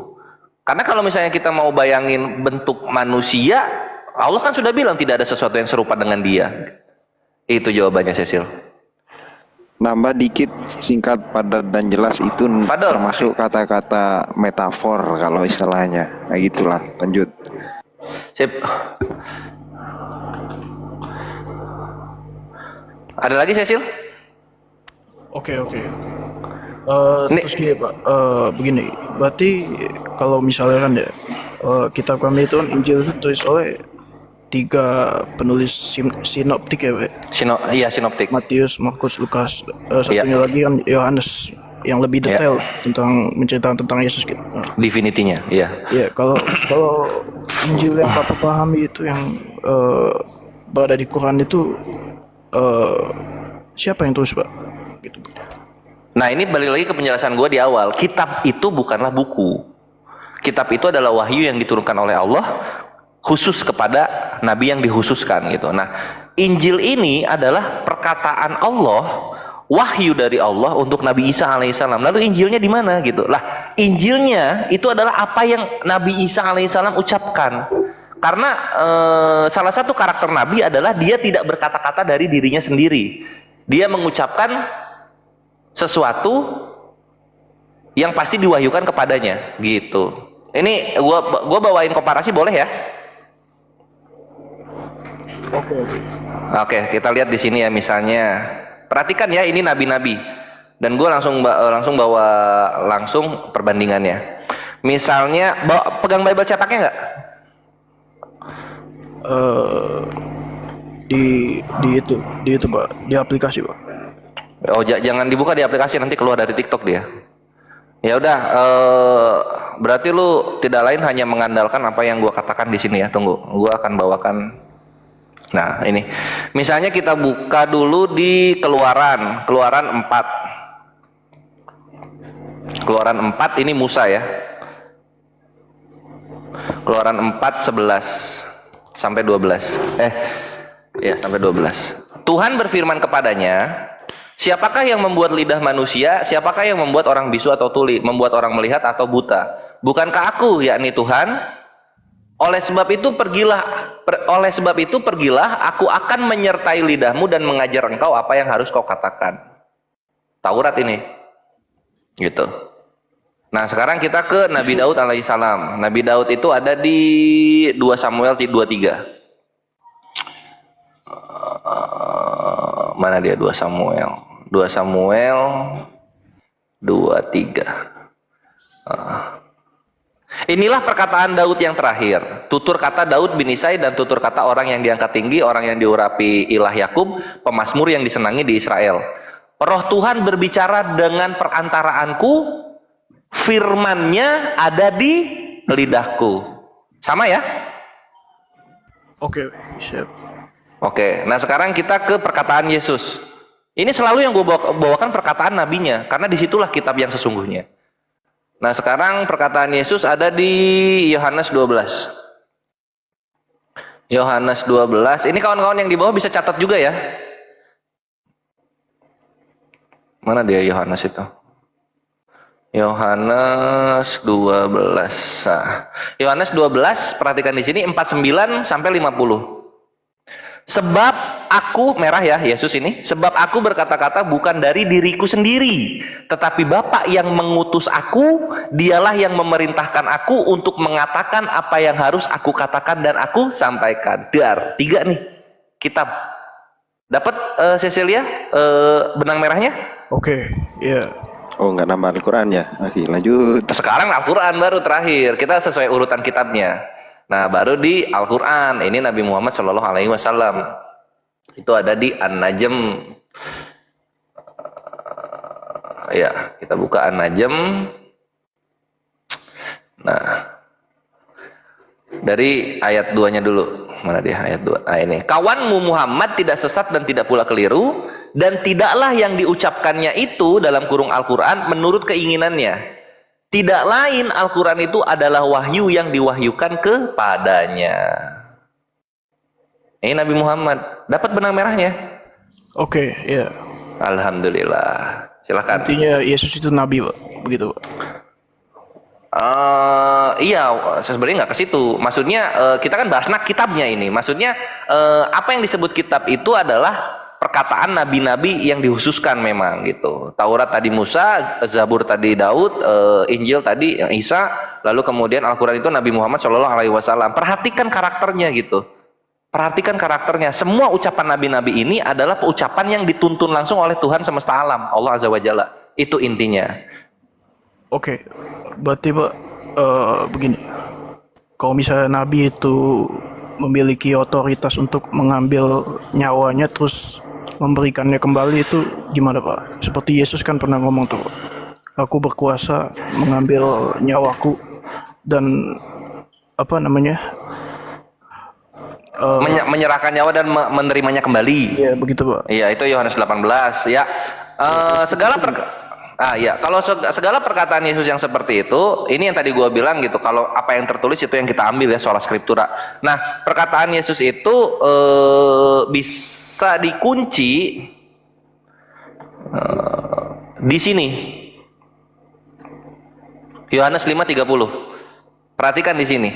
Karena kalau misalnya kita mau bayangin bentuk manusia, Allah kan sudah bilang tidak ada sesuatu yang serupa dengan Dia. Itu jawabannya, Cecil. Nambah dikit, singkat, padat dan jelas itu Padahal termasuk kata-kata metafor kalau istilahnya. Nah gitulah, lanjut. Sip. Ada lagi, Cecil? Oke. Terus gini Pak, begini, berarti kalau misalnya kan ya, kitab kami itu kan Injil itu tulis oleh 3 penulis sinoptik ya Pak? Iya, sinoptik. Matius, Markus, Lukas. Satunya lagi kan Yohanes yang lebih detail tentang menceritakan tentang Yesus gitu. Nah, Divinitinya, iya. ya kalau Injil yang Papa pahami itu yang berada di Quran itu, siapa yang tulis Pak? Gitu. Nah, ini balik lagi ke penjelasan gue di awal. Kitab itu bukanlah buku. Kitab itu adalah wahyu yang diturunkan oleh Allah khusus kepada nabi yang dikhususkan gitu. Nah, Injil ini adalah perkataan Allah, wahyu dari Allah untuk Nabi Isa alaihissalam. Lalu Injilnya di mana gitu? Lah, Injilnya itu adalah apa yang Nabi Isa alaihissalam ucapkan. Karena salah satu karakter Nabi adalah dia tidak berkata-kata dari dirinya sendiri. Dia mengucapkan sesuatu yang pasti diwahyukan kepadanya, gitu. Ini gua bawain komparasi boleh ya? Oke. Oke, kita lihat di sini ya, misalnya Perhatikan ya, ini nabi-nabi. Dan gue langsung bawa perbandingannya. Misalnya, pegang Bible cetaknya nggak? Di itu Pak, di aplikasi Pak. Oh, jangan dibuka di aplikasi, nanti keluar dari TikTok dia. Ya udah, berarti lu tidak lain hanya mengandalkan apa yang gua katakan di sini ya. Tunggu, gua akan bawakan. Nah, ini. Misalnya kita buka dulu di Keluaran 4. Keluaran 4 ini Musa ya. Keluaran 4:11 sampai 12. Sampai 12. Tuhan berfirman kepadanya, siapakah yang membuat lidah manusia? Siapakah yang membuat orang bisu atau tuli? Membuat orang melihat atau buta? Bukankah aku, yakni Tuhan? Oleh sebab itu pergilah, aku akan menyertai lidahmu dan mengajar engkau apa yang harus kau katakan. Taurat ini. Gitu. Nah, sekarang kita ke Nabi Daud alaihissalam. Nabi Daud itu ada di 2 Samuel 23. Mana dia 2 Samuel? 2 Samuel 23. Inilah perkataan Daud yang terakhir. Tutur kata Daud bin Isai dan tutur kata orang yang diangkat tinggi, orang yang diurapi ilah Yakub, pemazmur yang disenangi di Israel. Roh Tuhan berbicara dengan perantaraanku, firman-Nya ada di lidahku. Sama ya? Oke, siap. Oke, nah sekarang kita ke perkataan Yesus. Ini selalu yang gue bawakan perkataan nabinya, karena disitulah kitab yang sesungguhnya. Nah sekarang perkataan Yesus ada di Yohanes 12. Yohanes 12, ini kawan-kawan yang di bawah bisa catat juga ya. Mana dia Yohanes itu? Yohanes 12. Nah, Yohanes 12, perhatikan di sini 49 sampai 50. Sebab aku, merah ya Yesus ini, sebab aku berkata-kata bukan dari diriku sendiri, tetapi Bapa yang mengutus aku, dialah yang memerintahkan aku untuk mengatakan apa yang harus aku katakan dan aku sampaikan. 3 nih kitab. Dapat Cecilia benang merahnya? Oke, ya. Oh, nggak nama Al-Quran ya? Oke, lanjut. Sekarang Al-Quran baru terakhir. Kita sesuai urutan kitabnya. Nah, baru di Al-Quran. Ini Nabi Muhammad SAW. Itu ada di An-Najm. Ya, kita buka An-Najm. Nah, dari ayat 2-nya dulu. Mana dia ayat 2? Nah, ini. Kawanmu Muhammad tidak sesat dan tidak pula keliru, dan tidaklah yang diucapkannya itu dalam kurung Al-Quran menurut keinginannya. Tidak lain Al-Quran itu adalah wahyu yang diwahyukan kepadanya. Ini Nabi Muhammad. Dapat benang merahnya? Oke, ya. Alhamdulillah. Silakan. Artinya Yesus itu nabi, Pak. Begitu, Pak. Iya, sebenarnya nggak ke situ. Maksudnya kita kan bahas kitabnya ini. Maksudnya apa yang disebut kitab itu adalah perkataan nabi-nabi yang dihususkan memang gitu. Taurat tadi Musa, Zabur tadi Daud, Injil tadi Isa, lalu kemudian Al-Quran itu Nabi Muhammad SAW. Perhatikan karakternya gitu. Perhatikan karakternya. Semua ucapan nabi-nabi ini adalah ucapan yang dituntun langsung oleh Tuhan semesta alam, Allah Azza wa Jalla. Itu intinya. Oke, berarti Pak, begini. Kalau misalnya nabi itu memiliki otoritas untuk mengambil nyawanya terus memberikannya kembali, itu gimana Pak? Seperti Yesus kan pernah ngomong tuh, aku berkuasa mengambil nyawaku dan apa namanya, menyerahkan nyawa dan menerimanya kembali. iya begitu Pak. Iya, itu Yohanes 18 ya. Kalau segala perkataan Yesus yang seperti itu, ini yang tadi gua bilang gitu. Kalau apa yang tertulis itu yang kita ambil ya, sola scriptura. Nah, perkataan Yesus itu bisa dikunci di sini. Yohanes 5:30. Perhatikan di sini.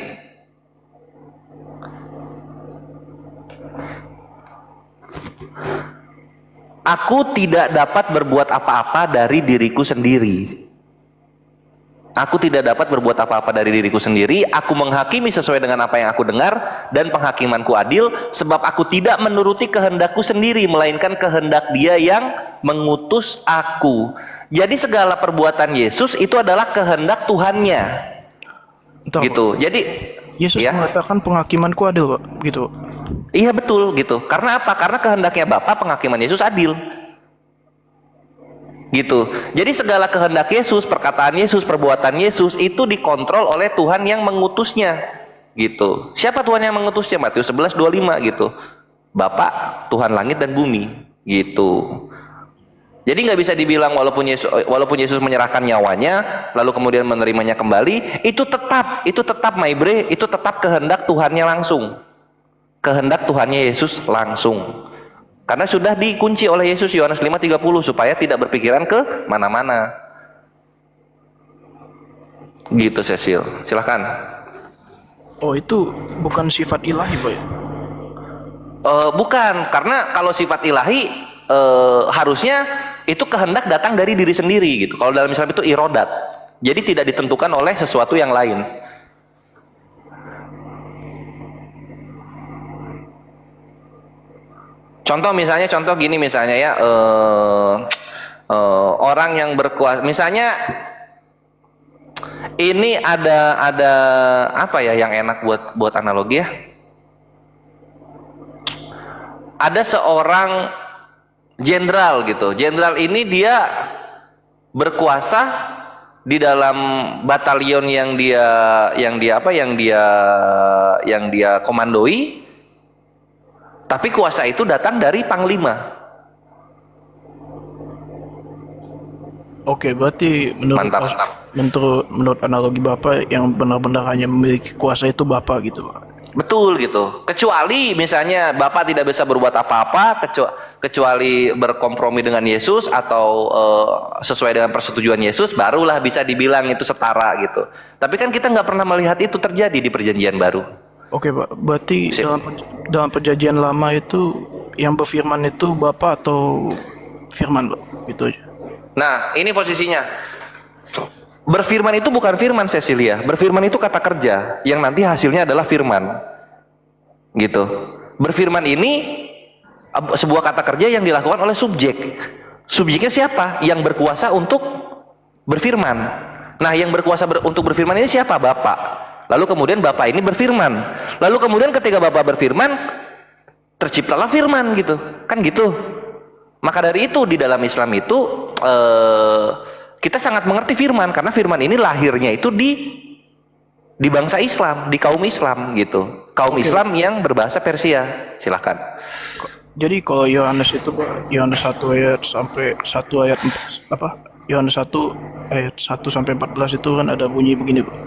Aku tidak dapat berbuat apa-apa dari diriku sendiri. Aku tidak dapat berbuat apa-apa dari diriku sendiri. Aku menghakimi sesuai dengan apa yang aku dengar, dan penghakimanku adil, sebab aku tidak menuruti kehendakku sendiri, melainkan kehendak Dia yang mengutus aku. Jadi segala perbuatan Yesus itu adalah kehendak Tuhannya. Entah, Gitu. Jadi Yesus ya, mengatakan penghakimanku adil, Pak. Gitu. iya betul gitu. Karena apa? Karena kehendaknya Bapa, penghakiman Yesus adil. Gitu. Jadi segala kehendak Yesus, perkataan Yesus, perbuatan Yesus itu dikontrol oleh Tuhan yang mengutusnya. Gitu. Siapa Tuhan yang mengutusnya? Matius 11:25 gitu. Bapa, Tuhan langit dan bumi. Gitu. Jadi nggak bisa dibilang walaupun Yesus menyerahkan nyawanya, lalu kemudian menerimanya kembali, itu tetap my bre, itu tetap kehendak Tuhannya langsung. Kehendak Tuhannya Yesus langsung. Karena sudah dikunci oleh Yesus Yohanes 5:30 supaya tidak berpikiran ke mana-mana. Gitu Cecil. Silahkan. Oh, itu bukan sifat ilahi, Pak ya? Bukan, karena kalau sifat ilahi harusnya itu kehendak datang dari diri sendiri gitu. Kalau dalam Islam itu irodat. Jadi tidak ditentukan oleh sesuatu yang lain. Contoh gini misalnya ya, orang yang berkuasa, misalnya ini ada apa ya yang enak buat analogi ya? Ada seorang jenderal gitu. Jenderal ini dia berkuasa di dalam batalion yang dia komandoi. Tapi kuasa itu datang dari panglima. Oke, berarti Mantap. menurut analogi Bapak yang benar-benar hanya memiliki kuasa itu Bapak gitu, Pak. Betul gitu. Kecuali misalnya Bapak tidak bisa berbuat apa-apa kecuali berkompromi dengan Yesus atau sesuai dengan persetujuan Yesus, barulah bisa dibilang itu setara gitu. Tapi kan kita nggak pernah melihat itu terjadi di Perjanjian Baru. Oke, Pak. Berarti Sip. dalam perjanjian lama itu yang berfirman itu Bapak atau firman, Pak? Gitu aja. Nah, ini posisinya. Berfirman itu bukan firman, Cecilia. Berfirman itu kata kerja yang nanti hasilnya adalah firman. Gitu. Berfirman ini sebuah kata kerja yang dilakukan oleh subjek. Subjeknya siapa? Yang berkuasa untuk berfirman. Nah, yang berkuasa untuk berfirman ini siapa? Bapak. Lalu kemudian Bapak ini berfirman. Lalu kemudian ketika Bapak berfirman, terciptalah firman gitu. Kan gitu. Maka dari itu di dalam Islam itu kita sangat mengerti firman, karena firman ini lahirnya itu di bangsa Islam, di kaum Islam gitu. Kaum Islam yang berbahasa Persia. Silahkan. Jadi kalau Yohanes itu, Pak, Yohanes 1 ayat sampai 1 ayat 4, apa? Yohanes 1 ayat 1 sampai 14 itu kan ada bunyi begini, Pak.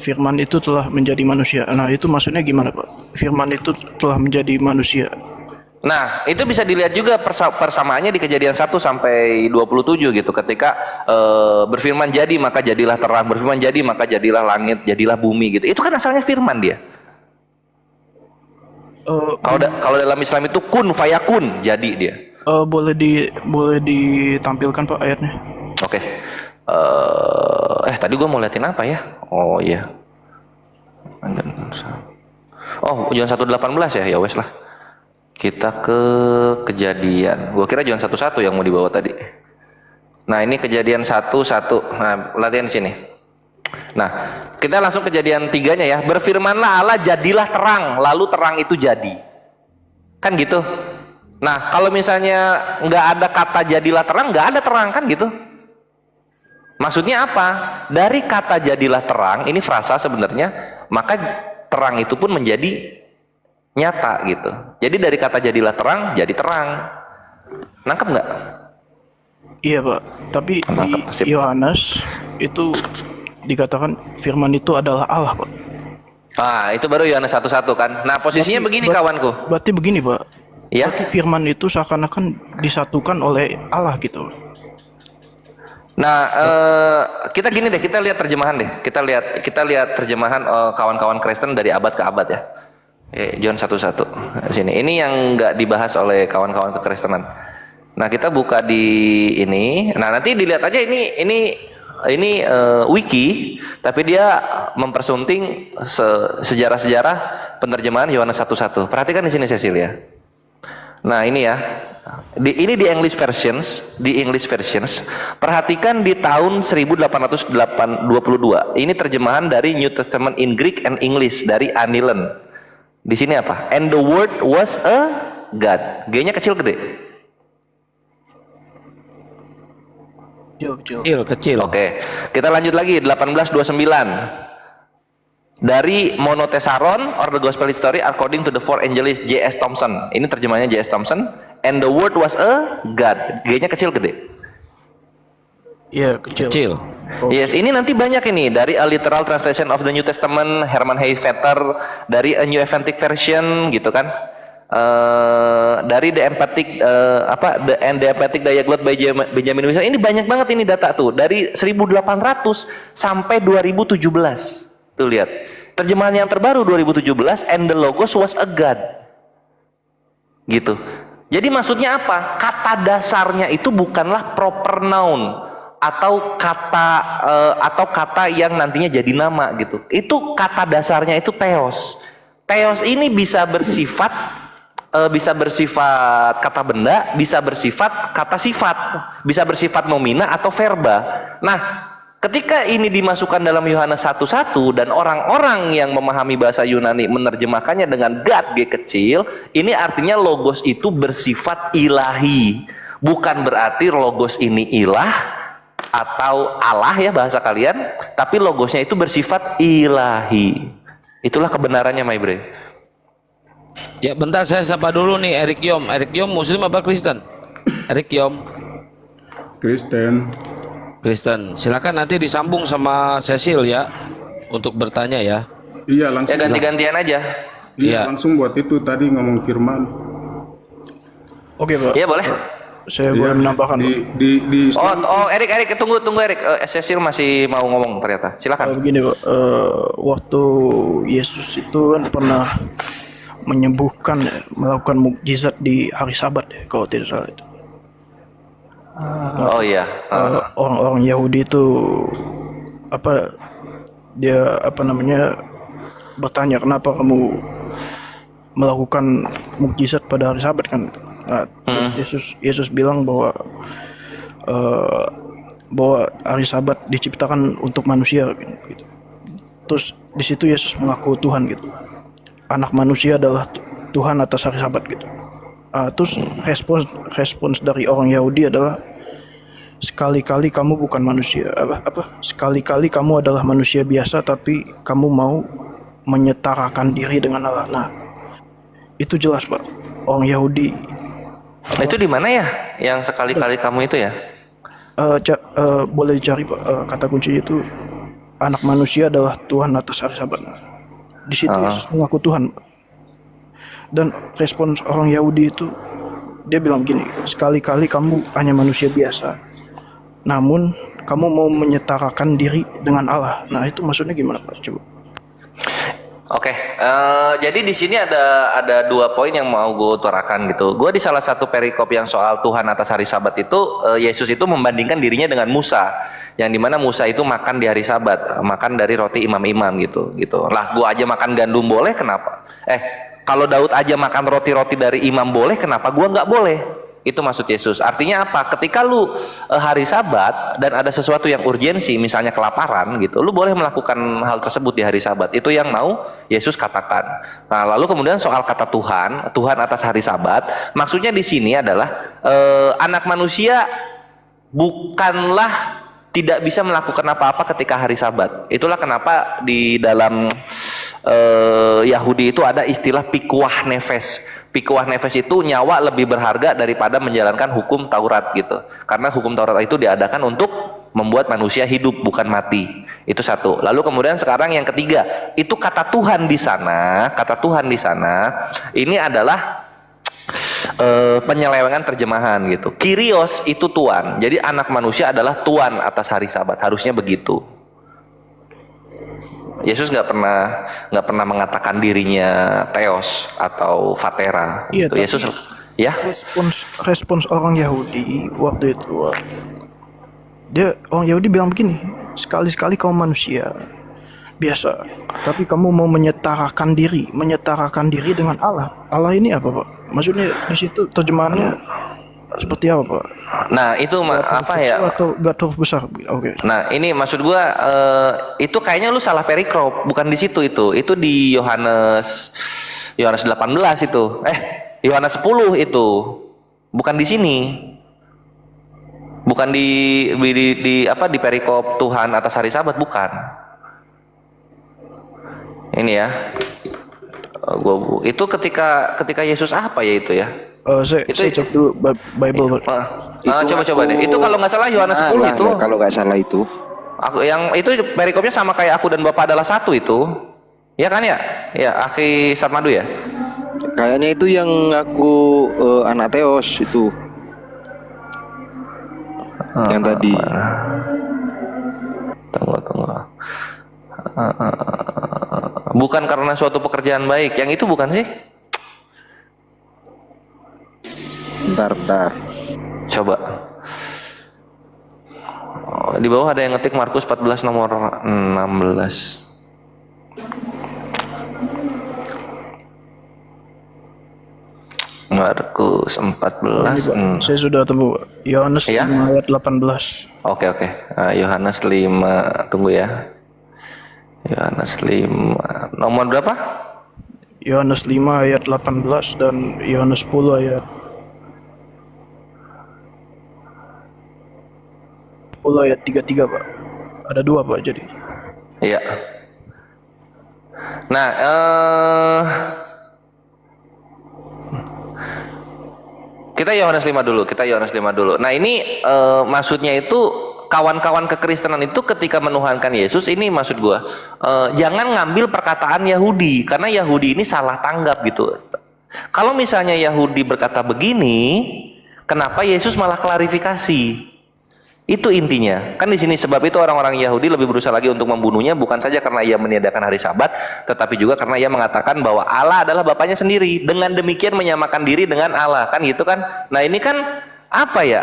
Firman itu telah menjadi manusia. Nah, itu maksudnya gimana, Pak? Firman itu telah menjadi manusia. Nah, itu bisa dilihat juga persamaannya di Kejadian 1 sampai 27 gitu. Ketika berfirman jadi maka jadilah terang, berfirman jadi maka jadilah langit, jadilah bumi gitu. Itu kan asalnya firman dia. Kalau dalam Islam itu kun fayakun, jadi dia. Boleh ditampilkan, Pak, ayatnya? Oke. Tadi gue mau liatin apa ya? Oh iya. Oh, John 1:18 ya? Ya wes lah. Kita ke Kejadian. Gua kira John 1:1 yang mau dibawa tadi. Nah, ini Kejadian 1:1. Nah, latihan di sini. Nah, kita langsung Kejadian 3-nya ya. Berfirmanlah Allah, jadilah terang, lalu terang itu jadi. Kan gitu. Nah, kalau misalnya nggak ada kata jadilah terang, nggak ada terang, kan gitu. Maksudnya apa? Dari kata jadilah terang, ini frasa sebenarnya, maka terang itu pun menjadi nyata gitu. Jadi dari kata jadilah terang, jadi terang. Nangkep nggak? Iya, Pak. Tapi Nangkep, sip. di Yohanes itu dikatakan firman itu adalah Allah, Pak. Ah, itu baru Yohanes 1:1 kan. Nah, posisinya begini kawanku. Berarti begini, Pak. Ya. Berarti firman itu seakan-akan disatukan oleh Allah gitu. Nah, kita gini deh, kita lihat terjemahan deh. Kita lihat terjemahan kawan-kawan Kristen dari abad ke abad ya. John 1:1 sini. Ini yang nggak dibahas oleh kawan-kawan kekristenan. Nah, kita buka di ini. Nah, nanti dilihat aja ini wiki, tapi dia mempersunting sejarah-sejarah penerjemahan Yohanes 1:1. Perhatikan di sini Cecilia. Nah ini ya, ini di English versions, perhatikan di tahun 1822. Ini terjemahan dari New Testament in Greek and English dari Anillen. Di sini apa? And the word was a God. G-nya kecil gede? Kecil. Kecil. Oke, kita lanjut lagi 1829. Dari Monotesaron or the Gospel Story according to the Four Evangelists J.S. Thompson. Ini terjemahannya J.S. Thompson. And the word was a God. G-nya kecil gede? Iya, kecil. Kecil. Yes, ini nanti banyak ini dari A Literal Translation of the New Testament Herman Hayvetter, dari A New Adventist Version gitu kan. Dari The Emphatic Dialogue by Benjamin Wilson. Ini banyak banget ini data tuh dari 1800 sampai 2017. Tuh lihat. Terjemahan yang terbaru 2017, and the logos was a God. Gitu. Jadi maksudnya apa? Kata dasarnya itu bukanlah proper noun atau kata yang nantinya jadi nama gitu. Itu kata dasarnya itu theos. Theos ini bisa bersifat kata benda, bisa bersifat kata sifat, bisa bersifat nomina atau verba. Nah, ketika ini dimasukkan dalam Yohanes 1:1 dan orang-orang yang memahami bahasa Yunani menerjemahkannya dengan God G kecil, ini artinya logos itu bersifat ilahi. Bukan berarti logos ini ilah atau Allah ya bahasa kalian, tapi logosnya itu bersifat ilahi. Itulah kebenarannya, my bre. Ya bentar, saya sapa dulu nih Erik Yom. Erik Yom Muslim apa Kristen? Erik Yom Kristen. Silakan nanti disambung sama Cecil ya untuk bertanya ya. Iya langsung. Ya ganti-gantian aja. Iya Iya. langsung buat itu tadi ngomong firman. Oke, Pak. Iya boleh. Saya boleh menambahkan. Pak. Di Erik tunggu Erik. Cecil masih mau ngomong ternyata. Silakan. Begini, Pak. Waktu Yesus itu kan pernah menyembuhkan, melakukan mukjizat di hari Sabat ya, kalau tidak salah itu. Oh iya. Orang-orang Yahudi itu bertanya, kenapa kamu melakukan mukjizat pada hari Sabat kan? Nah, terus Yesus bilang bahwa hari Sabat diciptakan untuk manusia gitu. Terus di situ Yesus mengaku Tuhan gitu. Anak manusia adalah Tuhan atas hari Sabat gitu. Terus respons dari orang Yahudi adalah, sekali-kali kamu bukan manusia, sekali-kali kamu adalah manusia biasa tapi kamu mau menyetarakan diri dengan Allah. Nah, itu jelas, Pak. Orang Yahudi. Itu di mana ya yang sekali-kali kamu itu ya? Boleh dicari, Pak. Kata kunci itu anak manusia adalah Tuhan atas hari Sabat. Di situ Yesus mengaku Tuhan. Dan respons orang Yahudi itu, dia bilang gini, sekali-kali kamu hanya manusia biasa, namun kamu mau menyetarakan diri dengan Allah. Nah, itu maksudnya gimana, Pak? Coba. Oke, jadi di sini ada dua poin yang mau gue utarakan gitu. Gue di salah satu perikop yang soal Tuhan atas hari Sabat itu, Yesus itu membandingkan dirinya dengan Musa, yang dimana Musa itu makan di hari Sabat, makan dari roti imam-imam gitu. Lah, gue aja makan gandum boleh, kenapa? Kalau Daud aja makan roti-roti dari imam boleh, kenapa gue nggak boleh? Itu maksud Yesus. Artinya apa? Ketika lu hari Sabat dan ada sesuatu yang urgensi, misalnya kelaparan gitu, lu boleh melakukan hal tersebut di hari Sabat. Itu yang mau Yesus katakan. Nah, lalu kemudian soal kata Tuhan atas hari Sabat, maksudnya di sini adalah anak manusia bukanlah tidak bisa melakukan apa-apa ketika hari Sabat. Itulah kenapa di dalam Yahudi itu ada istilah pikuah nefes. Pikuah nefes itu nyawa lebih berharga daripada menjalankan hukum Taurat gitu. Karena hukum Taurat itu diadakan untuk membuat manusia hidup, bukan mati. Itu satu. Lalu kemudian sekarang yang ketiga, itu kata Tuhan di sana ini adalah penyelewengan terjemahan gitu. Kyrios itu Tuhan. Jadi anak manusia adalah Tuhan atas hari Sabat. Harusnya begitu. Yesus nggak pernah mengatakan dirinya Theos atau Fatera. Iya, Gitu. Yesus ya. Respons orang Yahudi waktu itu, orang Yahudi bilang begini, sekali-sekali kamu manusia, biasa. Tapi kamu mau menyetarakan diri dengan Allah. Allah ini apa, Pak? Maksudnya di situ terjemahannya seperti apa, Pak? Nah, itu apa ya? Atau gak huruf besar? Oke. Nah, ini maksud gua itu kayaknya lu salah perikrop, bukan di situ itu. Itu di Yohanes 18 itu. Yohanes 10 itu. Bukan di sini. Bukan di apa di perikop Tuhan atas hari Sabat, bukan. Ini ya. Itu ketika Yesus apa ya itu ya? Saya cek dulu Bible, Pak. Coba deh. Itu kalau nggak salah Yohanes 10 itu. Kalau nggak salah itu. Yang itu perikopnya sama kayak aku dan Bapa adalah satu itu. Ya kan ya? Ya, Akhi Satmadu ya. Kayaknya itu yang aku anak Theos itu. Yang tadi. Tunggu. Bukan karena suatu pekerjaan baik. Yang itu bukan sih? Bentar. Coba. Di bawah ada yang ngetik Markus 14 nomor 16. Markus 14. Saya sudah temu Yohanes Ya? 5 ayat 18. Oke. Yohanes 5. Tunggu ya. Yohanes 5. Nomor berapa? Yohanes 5 ayat 18 dan Yohanes 10 ayat 33, Pak. Ada 2, Pak, jadi. Iya. Nah, kita Yohanes 5 dulu. Nah, ini maksudnya itu kawan-kawan kekristenan itu ketika menuhankan Yesus, ini maksud gua jangan ngambil perkataan Yahudi, karena Yahudi ini salah tanggap gitu. Kalau misalnya Yahudi berkata begini, kenapa Yesus malah klarifikasi? Itu intinya. Kan di sini sebab itu orang-orang Yahudi lebih berusaha lagi untuk membunuhnya, bukan saja karena ia meniadakan hari Sabat, tetapi juga karena ia mengatakan bahwa Allah adalah Bapaknya sendiri. Dengan demikian menyamakan diri dengan Allah, kan gitu kan? Nah, ini kan apa ya?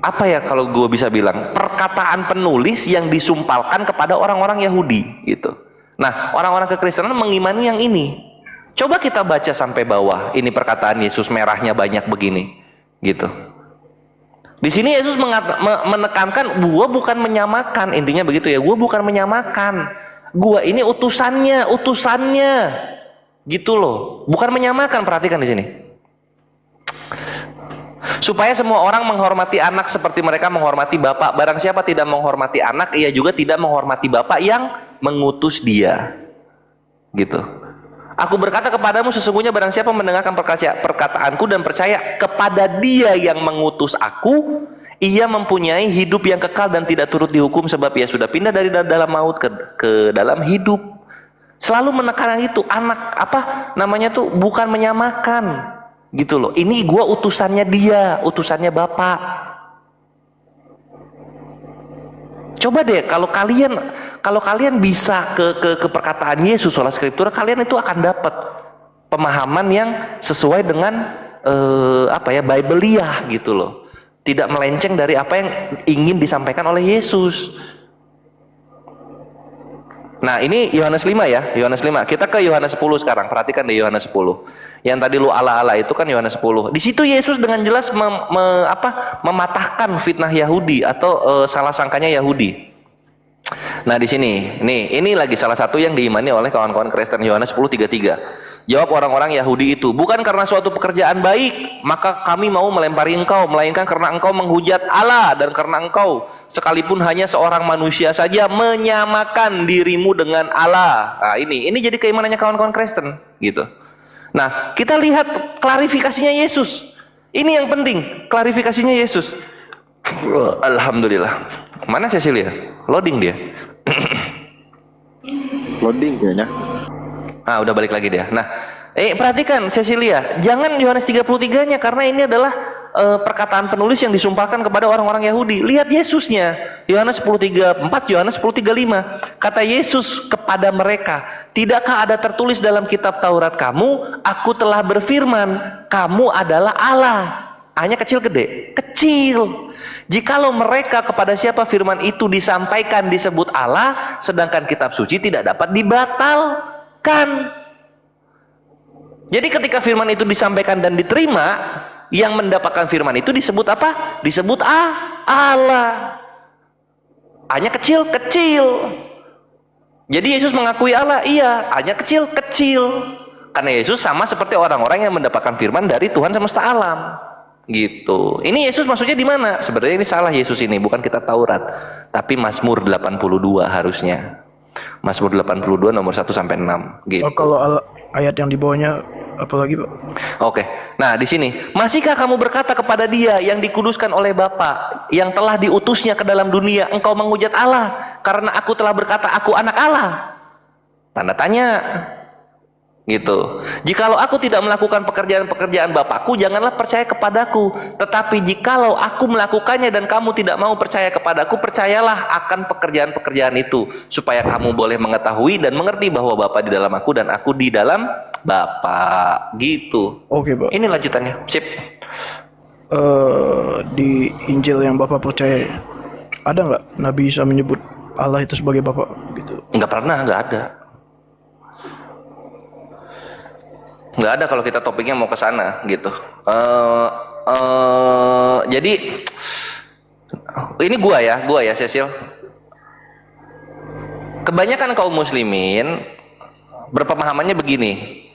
Apa ya kalau gue bisa bilang? Perkataan penulis yang disumpalkan kepada orang-orang Yahudi gitu. Nah, orang-orang kekristenan mengimani yang ini. Coba kita baca sampai bawah. Ini perkataan Yesus merahnya banyak begini, gitu. Di sini Yesus menekankan, gua bukan menyamakan, intinya begitu ya. Gua bukan menyamakan. Gua ini utusannya, gitu loh. Bukan menyamakan. Perhatikan di sini. Supaya semua orang menghormati anak seperti mereka menghormati Bapa. Barang siapa tidak menghormati anak, ia juga tidak menghormati Bapa yang mengutus dia. Gitu. Aku berkata kepadamu, sesungguhnya barang siapa mendengarkan perkataanku dan percaya kepada Dia yang mengutus aku, ia mempunyai hidup yang kekal dan tidak turut dihukum, sebab ia sudah pindah dari dalam maut ke dalam hidup. Selalu menekankan itu, anak bukan menyamakan, gitu loh. Ini gua utusannya Dia, utusannya Bapa. Coba deh kalau kalian bisa ke perkataan Yesus sola Skriptura, kalian itu akan dapat pemahaman yang sesuai dengan Bibliah gitu loh. Tidak melenceng dari apa yang ingin disampaikan oleh Yesus. Nah, ini Yohanes 5 ya, Yohanes 5. Kita ke Yohanes 10 sekarang. Perhatikan deh Yohanes 10. Yang tadi lu ala-ala itu kan Yohanes 10. Di situ Yesus dengan jelas mematahkan fitnah Yahudi atau salah sangkanya Yahudi. Nah, di sini, ini lagi salah satu yang diimani oleh kawan-kawan Kristen. Yohanes 10:33. Jawab orang-orang Yahudi itu, bukan karena suatu pekerjaan baik maka kami mau melempari engkau, melainkan karena engkau menghujat Allah dan karena engkau sekalipun hanya seorang manusia saja menyamakan dirimu dengan Allah. Nah, ini jadi keimanannya kawan-kawan Kristen gitu. Nah, kita lihat klarifikasinya Yesus. Ini yang penting, klarifikasinya Yesus. Alhamdulillah. Mana Cecilia? Loading dia. Loading kayaknya. Udah balik lagi dia. Nah, perhatikan Cecilia, jangan Yohanes 33-nya karena ini adalah perkataan penulis yang disumpahkan kepada orang-orang Yahudi. Lihat Yesusnya. Yohanes 10:34, Yohanes 10:35. Kata Yesus kepada mereka, "Tidakkah ada tertulis dalam kitab Taurat kamu, aku telah berfirman, kamu adalah Allah." A-nya kecil gede? Kecil. Jikalau mereka kepada siapa firman itu disampaikan disebut Allah, sedangkan kitab suci tidak dapat dibatalkan. Jadi ketika firman itu disampaikan dan diterima, yang mendapatkan firman itu disebut apa? Disebut Allah. A-nya kecil, kecil. Jadi Yesus mengakui Allah, iya. A-nya kecil, kecil. Karena Yesus sama seperti orang-orang yang mendapatkan firman dari Tuhan semesta alam. Gitu. Ini Yesus maksudnya di mana? Sebenarnya ini salah Yesus ini, bukan kitab Taurat, tapi Mazmur 82 harusnya. Mazmur 82 nomor 1 sampai 6 gitu. Oh, kalau ayat yang di bawahnya apa lagi, Pak? Oke. Nah, di sini, masihkah kamu berkata kepada Dia yang dikuduskan oleh Bapa, yang telah diutusnya ke dalam dunia, engkau menghujat Allah karena aku telah berkata aku anak Allah? Tanda tanya. Gitu. Jikalau aku tidak melakukan pekerjaan-pekerjaan Bapakku, janganlah percaya kepadaku. Tetapi jikalau aku melakukannya dan kamu tidak mau percaya kepadaku, percayalah akan pekerjaan-pekerjaan itu, supaya kamu boleh mengetahui dan mengerti bahwa Bapa di dalam aku dan aku di dalam Bapa. Gitu. Oke, Pak. Ini lanjutannya. Sip. Di Injil yang Bapak percaya, ada nggak Nabi Isa menyebut Allah itu sebagai Bapak gitu? Nggak pernah, nggak ada. Nggak ada kalau kita topiknya mau ke sana gitu. Jadi ini gua ya Cecil. Kebanyakan kaum muslimin berpemahamannya begini.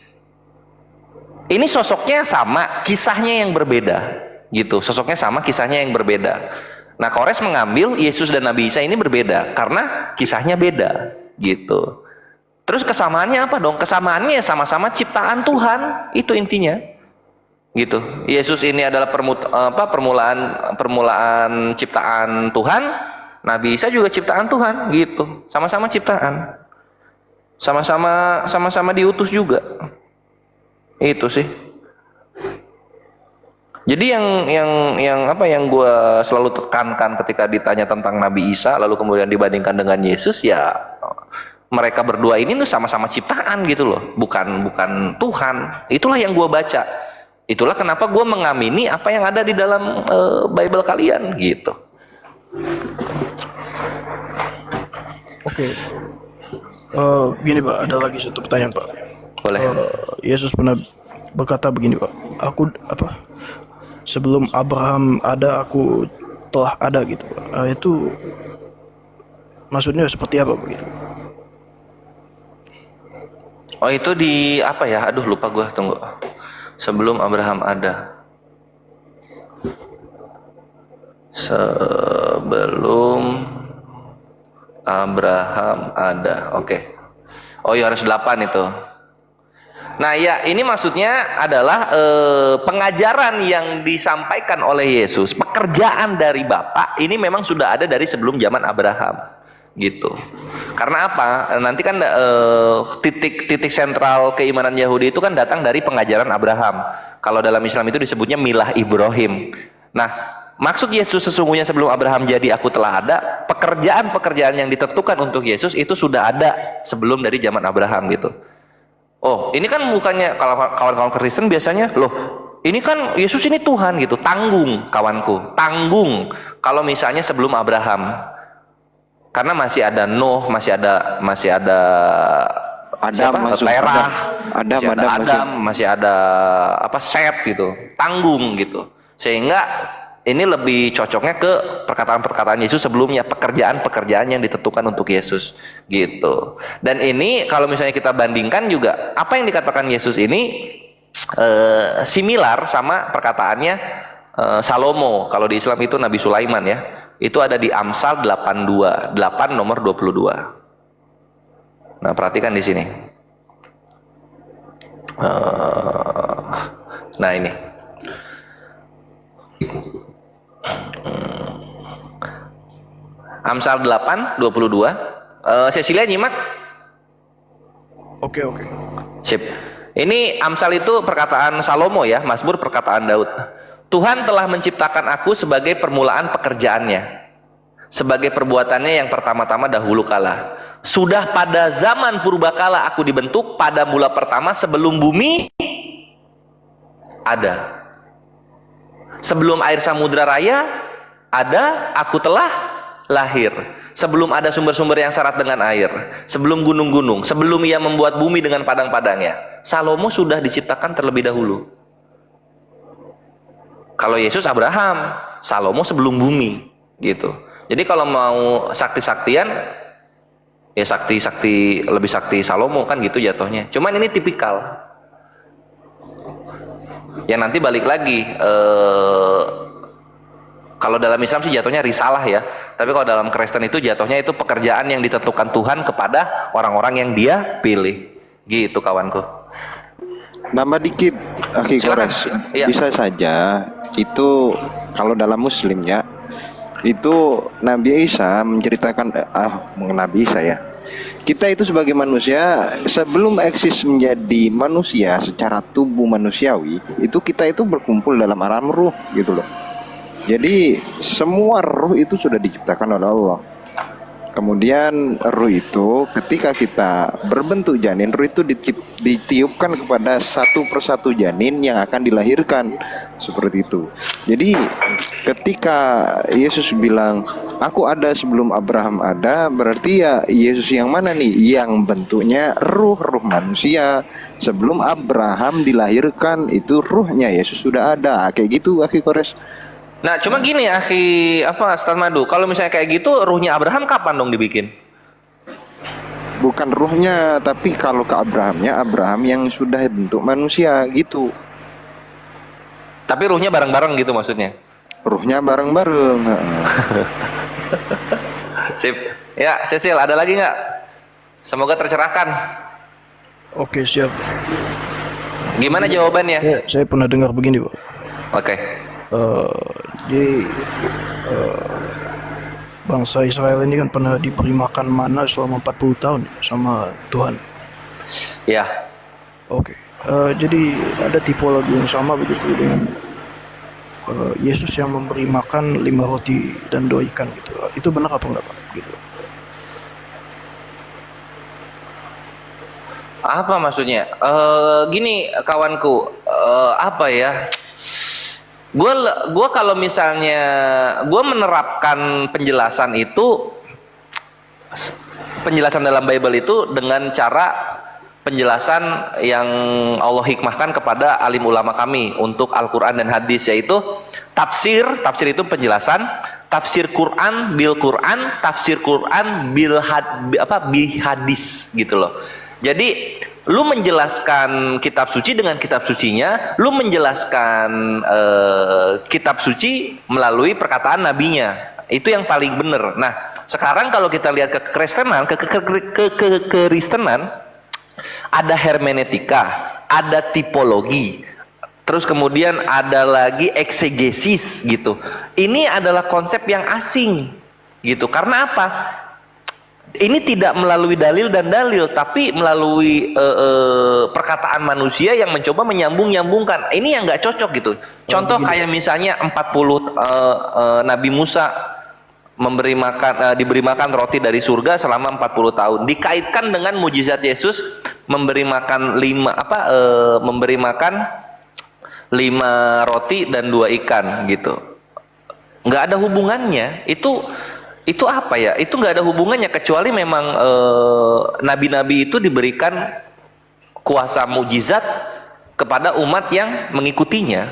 Ini sosoknya sama, kisahnya yang berbeda gitu. Sosoknya sama, kisahnya yang berbeda. Nah, Kores mengambil Yesus dan Nabi Isa ini berbeda karena kisahnya beda gitu. Terus kesamaannya apa dong? Kesamaannya ya sama-sama ciptaan Tuhan, itu intinya. Gitu. Yesus ini adalah permulaan ciptaan Tuhan, Nabi Isa juga ciptaan Tuhan, gitu. Sama-sama ciptaan. Sama-sama diutus juga. Itu sih. Jadi yang gue selalu tekankan ketika ditanya tentang Nabi Isa lalu kemudian dibandingkan dengan Yesus, ya mereka berdua ini tuh sama-sama ciptaan gitu loh, bukan Tuhan. Itulah yang gue baca. Itulah kenapa gue mengamini apa yang ada di dalam Bible kalian gitu. Oke. Gini, Pak, ada lagi satu pertanyaan, Pak. Boleh. Yesus pernah berkata begini, Pak. Sebelum Abraham ada, aku telah ada gitu, Pak. Itu maksudnya seperti apa begitu? Oh, itu di apa ya? Aduh, lupa gue, tunggu. Sebelum Abraham ada. Sebelum Abraham ada. Oke. Oh, Yohanes 8 itu. Nah, ya, ini maksudnya adalah pengajaran yang disampaikan oleh Yesus, pekerjaan dari Bapa ini memang sudah ada dari sebelum zaman Abraham. Gitu. Karena apa? Nanti kan titik sentral keimanan Yahudi itu kan datang dari pengajaran Abraham. Kalau dalam Islam itu disebutnya milah Ibrahim. Nah, maksud Yesus sesungguhnya sebelum Abraham jadi aku telah ada, pekerjaan-pekerjaan yang ditentukan untuk Yesus itu sudah ada sebelum dari zaman Abraham gitu. Oh, ini kan bukannya kalau kawan-kawan Kristen biasanya, loh, ini kan Yesus ini Tuhan gitu. Tanggung, kawanku, tanggung. Kalau misalnya sebelum Abraham. Karena masih ada Nuh, masih ada Adam, masih ada apa Set gitu, tanggung gitu. Sehingga ini lebih cocoknya ke perkataan-perkataan Yesus sebelumnya, pekerjaan-pekerjaan yang ditentukan untuk Yesus gitu. Dan ini kalau misalnya kita bandingkan juga apa yang dikatakan Yesus ini similar sama perkataannya Salomo. Kalau di Islam itu Nabi Sulaiman ya. Itu ada di Amsal 8 nomor 22. Nah, perhatikan di sini. Nah, ini. Amsal 8 22. Cecilia nyimak? Oke. Sip. Ini Amsal itu perkataan Salomo ya, Mazmur perkataan Daud. Tuhan telah menciptakan aku sebagai permulaan pekerjaannya, sebagai perbuatannya yang pertama-tama dahulu kala. Sudah pada zaman purbakala aku dibentuk, pada mula pertama sebelum bumi ada. Sebelum air samudra raya Ada, aku telah lahir. Sebelum ada sumber-sumber yang syarat dengan air, sebelum gunung-gunung, sebelum ia membuat bumi dengan padang-padangnya, Salomo sudah diciptakan terlebih dahulu. Kalau Yesus Abraham, Salomo sebelum bumi, gitu. Jadi kalau mau sakti-saktian, ya sakti-sakti lebih sakti Salomo kan gitu jatuhnya. Cuman ini tipikal. Ya nanti balik lagi. Kalau dalam Islam sih jatuhnya risalah ya. Tapi kalau dalam Kristen itu jatuhnya itu pekerjaan yang ditentukan Tuhan kepada orang-orang yang Dia pilih. Gitu kawanku. Nambah dikit, Akhi Silakan. Kores. Iya. Bisa saja itu kalau dalam Muslimnya itu Nabi Isa menceritakan mengenai Nabi Isa ya. Kita itu sebagai manusia sebelum eksis menjadi manusia secara tubuh manusiawi, itu kita itu berkumpul dalam alam ruh gitu loh. Jadi semua ruh itu sudah diciptakan oleh Allah. Kemudian ruh itu ketika kita berbentuk janin, ruh itu ditiupkan kepada satu persatu janin yang akan dilahirkan. Seperti itu. Jadi ketika Yesus bilang, aku ada sebelum Abraham ada, berarti ya Yesus yang mana nih? Yang bentuknya ruh manusia. Sebelum Abraham dilahirkan itu ruhnya Yesus sudah ada. Kayak gitu Akhi Kores. Nah, cuma gini Ustaz Madu, kalau misalnya kayak gitu, ruhnya Abraham kapan dong dibikin? Bukan ruhnya, tapi kalau ke Abrahamnya, Abraham yang sudah bentuk manusia gitu. Tapi ruhnya bareng-bareng gitu maksudnya? Ruhnya bareng-bareng. Sip. Ya, Cecil, ada lagi nggak? Semoga tercerahkan. Oke, siap. Gimana jawabannya? Ya, saya pernah dengar begini, Pak. Oke. Jadi bangsa Israel ini kan pernah diberi makan mana selama 40 tahun ya, sama Tuhan. Ya. Oke. Jadi ada tipologi yang sama begitu dengan Yesus yang memberi makan 5 roti dan 2 ikan gitu. Itu benar apa enggak, Pak? Gitu. Apa maksudnya? Gini kawanku, apa ya? Gue kalau misalnya gue menerapkan penjelasan dalam Bible itu dengan cara penjelasan yang Allah hikmahkan kepada alim ulama kami untuk Al-Quran dan hadis, yaitu tafsir itu penjelasan, tafsir Quran bil Quran, tafsir Quran bil hadis gitu loh. Jadi lu menjelaskan kitab suci dengan kitab sucinya, lu menjelaskan kitab suci melalui perkataan nabinya. Itu yang paling benar. Nah, sekarang kalau kita lihat ke kekristenan, kekristenan ada hermeneutika, ada tipologi, terus kemudian ada lagi eksegesis gitu. Ini adalah konsep yang asing gitu. Karena apa? Ini tidak melalui dalil dan dalil, tapi melalui perkataan manusia yang mencoba menyambung-nyambungkan. Ini yang nggak cocok gitu. Contoh kayak misalnya 40 Nabi Musa diberi makan roti dari surga selama 40 tahun. Dikaitkan dengan mujizat Yesus memberi makan 5 roti dan 2 ikan gitu. Nggak ada hubungannya. Itu apa ya? Itu nggak ada hubungannya, kecuali memang nabi-nabi itu diberikan kuasa mukjizat kepada umat yang mengikutinya.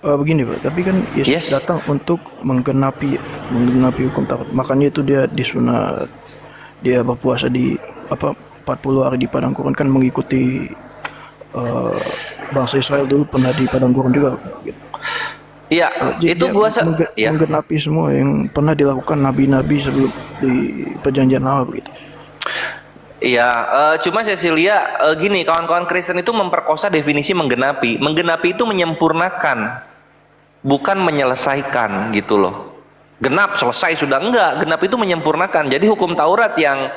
Begini, Pak, tapi kan Yesus datang untuk menggenapi hukum Taurat. Makanya itu dia disunat, dia berpuasa di 40 hari di padang gurun, kan mengikuti bangsa Israel dulu pernah di padang gurun juga gitu. Iya, itu gua menggenapi semua yang pernah dilakukan nabi-nabi sebelum di perjanjian lama begitu. Iya, cuma Cecilia gini, kawan-kawan Kristen itu memperkosa definisi menggenapi. Menggenapi itu menyempurnakan, bukan menyelesaikan gitu loh. Genap selesai sudah, enggak. Genap itu menyempurnakan. Jadi hukum Taurat yang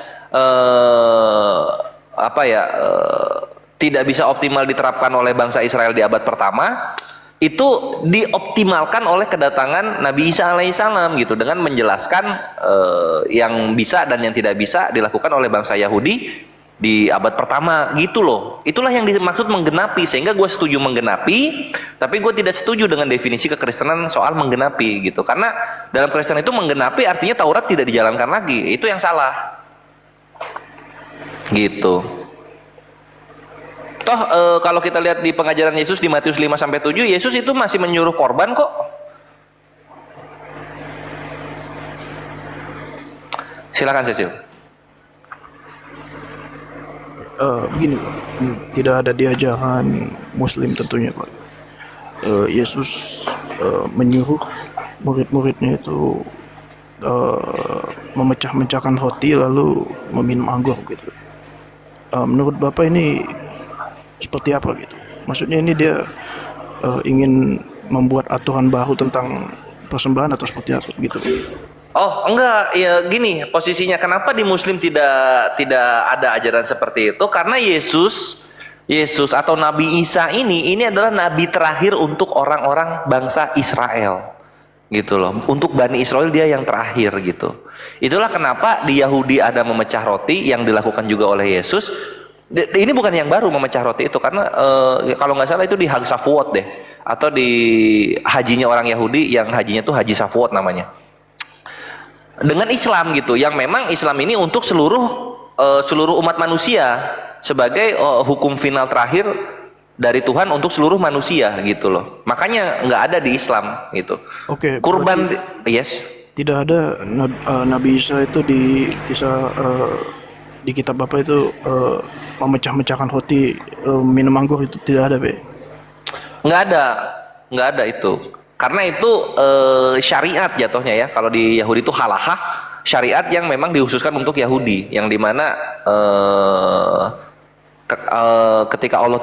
tidak bisa optimal diterapkan oleh bangsa Israel di abad pertama, itu dioptimalkan oleh kedatangan Nabi Isa alaihissalam gitu, dengan menjelaskan yang bisa dan yang tidak bisa dilakukan oleh bangsa Yahudi di abad pertama gitu loh. Itulah yang dimaksud menggenapi, sehingga gue setuju menggenapi, tapi gue tidak setuju dengan definisi kekristenan soal menggenapi gitu, karena dalam Kristen itu menggenapi artinya Taurat tidak dijalankan lagi, itu yang salah gitu. Toh kalau kita lihat di pengajaran Yesus di Matius 5-7, Yesus itu masih menyuruh korban kok. Silakan Cecil. Begini Pak, tidak ada di ajaran Muslim tentunya Pak. Yesus menyuruh murid-muridnya itu memecah-mecahkan roti lalu meminum anggur gitu. Menurut Bapak ini seperti apa gitu? Maksudnya ini dia ingin membuat aturan baru tentang persembahan atau seperti apa gitu? Oh enggak, ya gini posisinya, kenapa di Muslim tidak ada ajaran seperti itu? Karena Yesus atau Nabi Isa ini adalah nabi terakhir untuk orang-orang bangsa Israel gitu loh. Untuk Bani Israel dia yang terakhir gitu. Itulah kenapa di Yahudi ada memecah roti yang dilakukan juga oleh Yesus. Ini bukan yang baru memecah roti itu, karena kalau nggak salah itu di Hag Shavuot deh, atau di hajinya orang Yahudi yang hajinya tuh Haji Shavuot namanya. Dengan Islam gitu, yang memang Islam ini untuk seluruh umat manusia sebagai hukum final terakhir dari Tuhan untuk seluruh manusia gitu loh. Makanya nggak ada di Islam gitu. Oke. Kurban, yes. Tidak ada Nabi Isa itu di kisah di kitab Bapak itu memecah-mecahkan roti, minum anggur, itu tidak ada, Be. Nggak ada itu. Karena itu syariat jatuhnya ya. Kalau di Yahudi itu halakha, syariat yang memang dikhususkan untuk Yahudi, yang dimana ketika Allah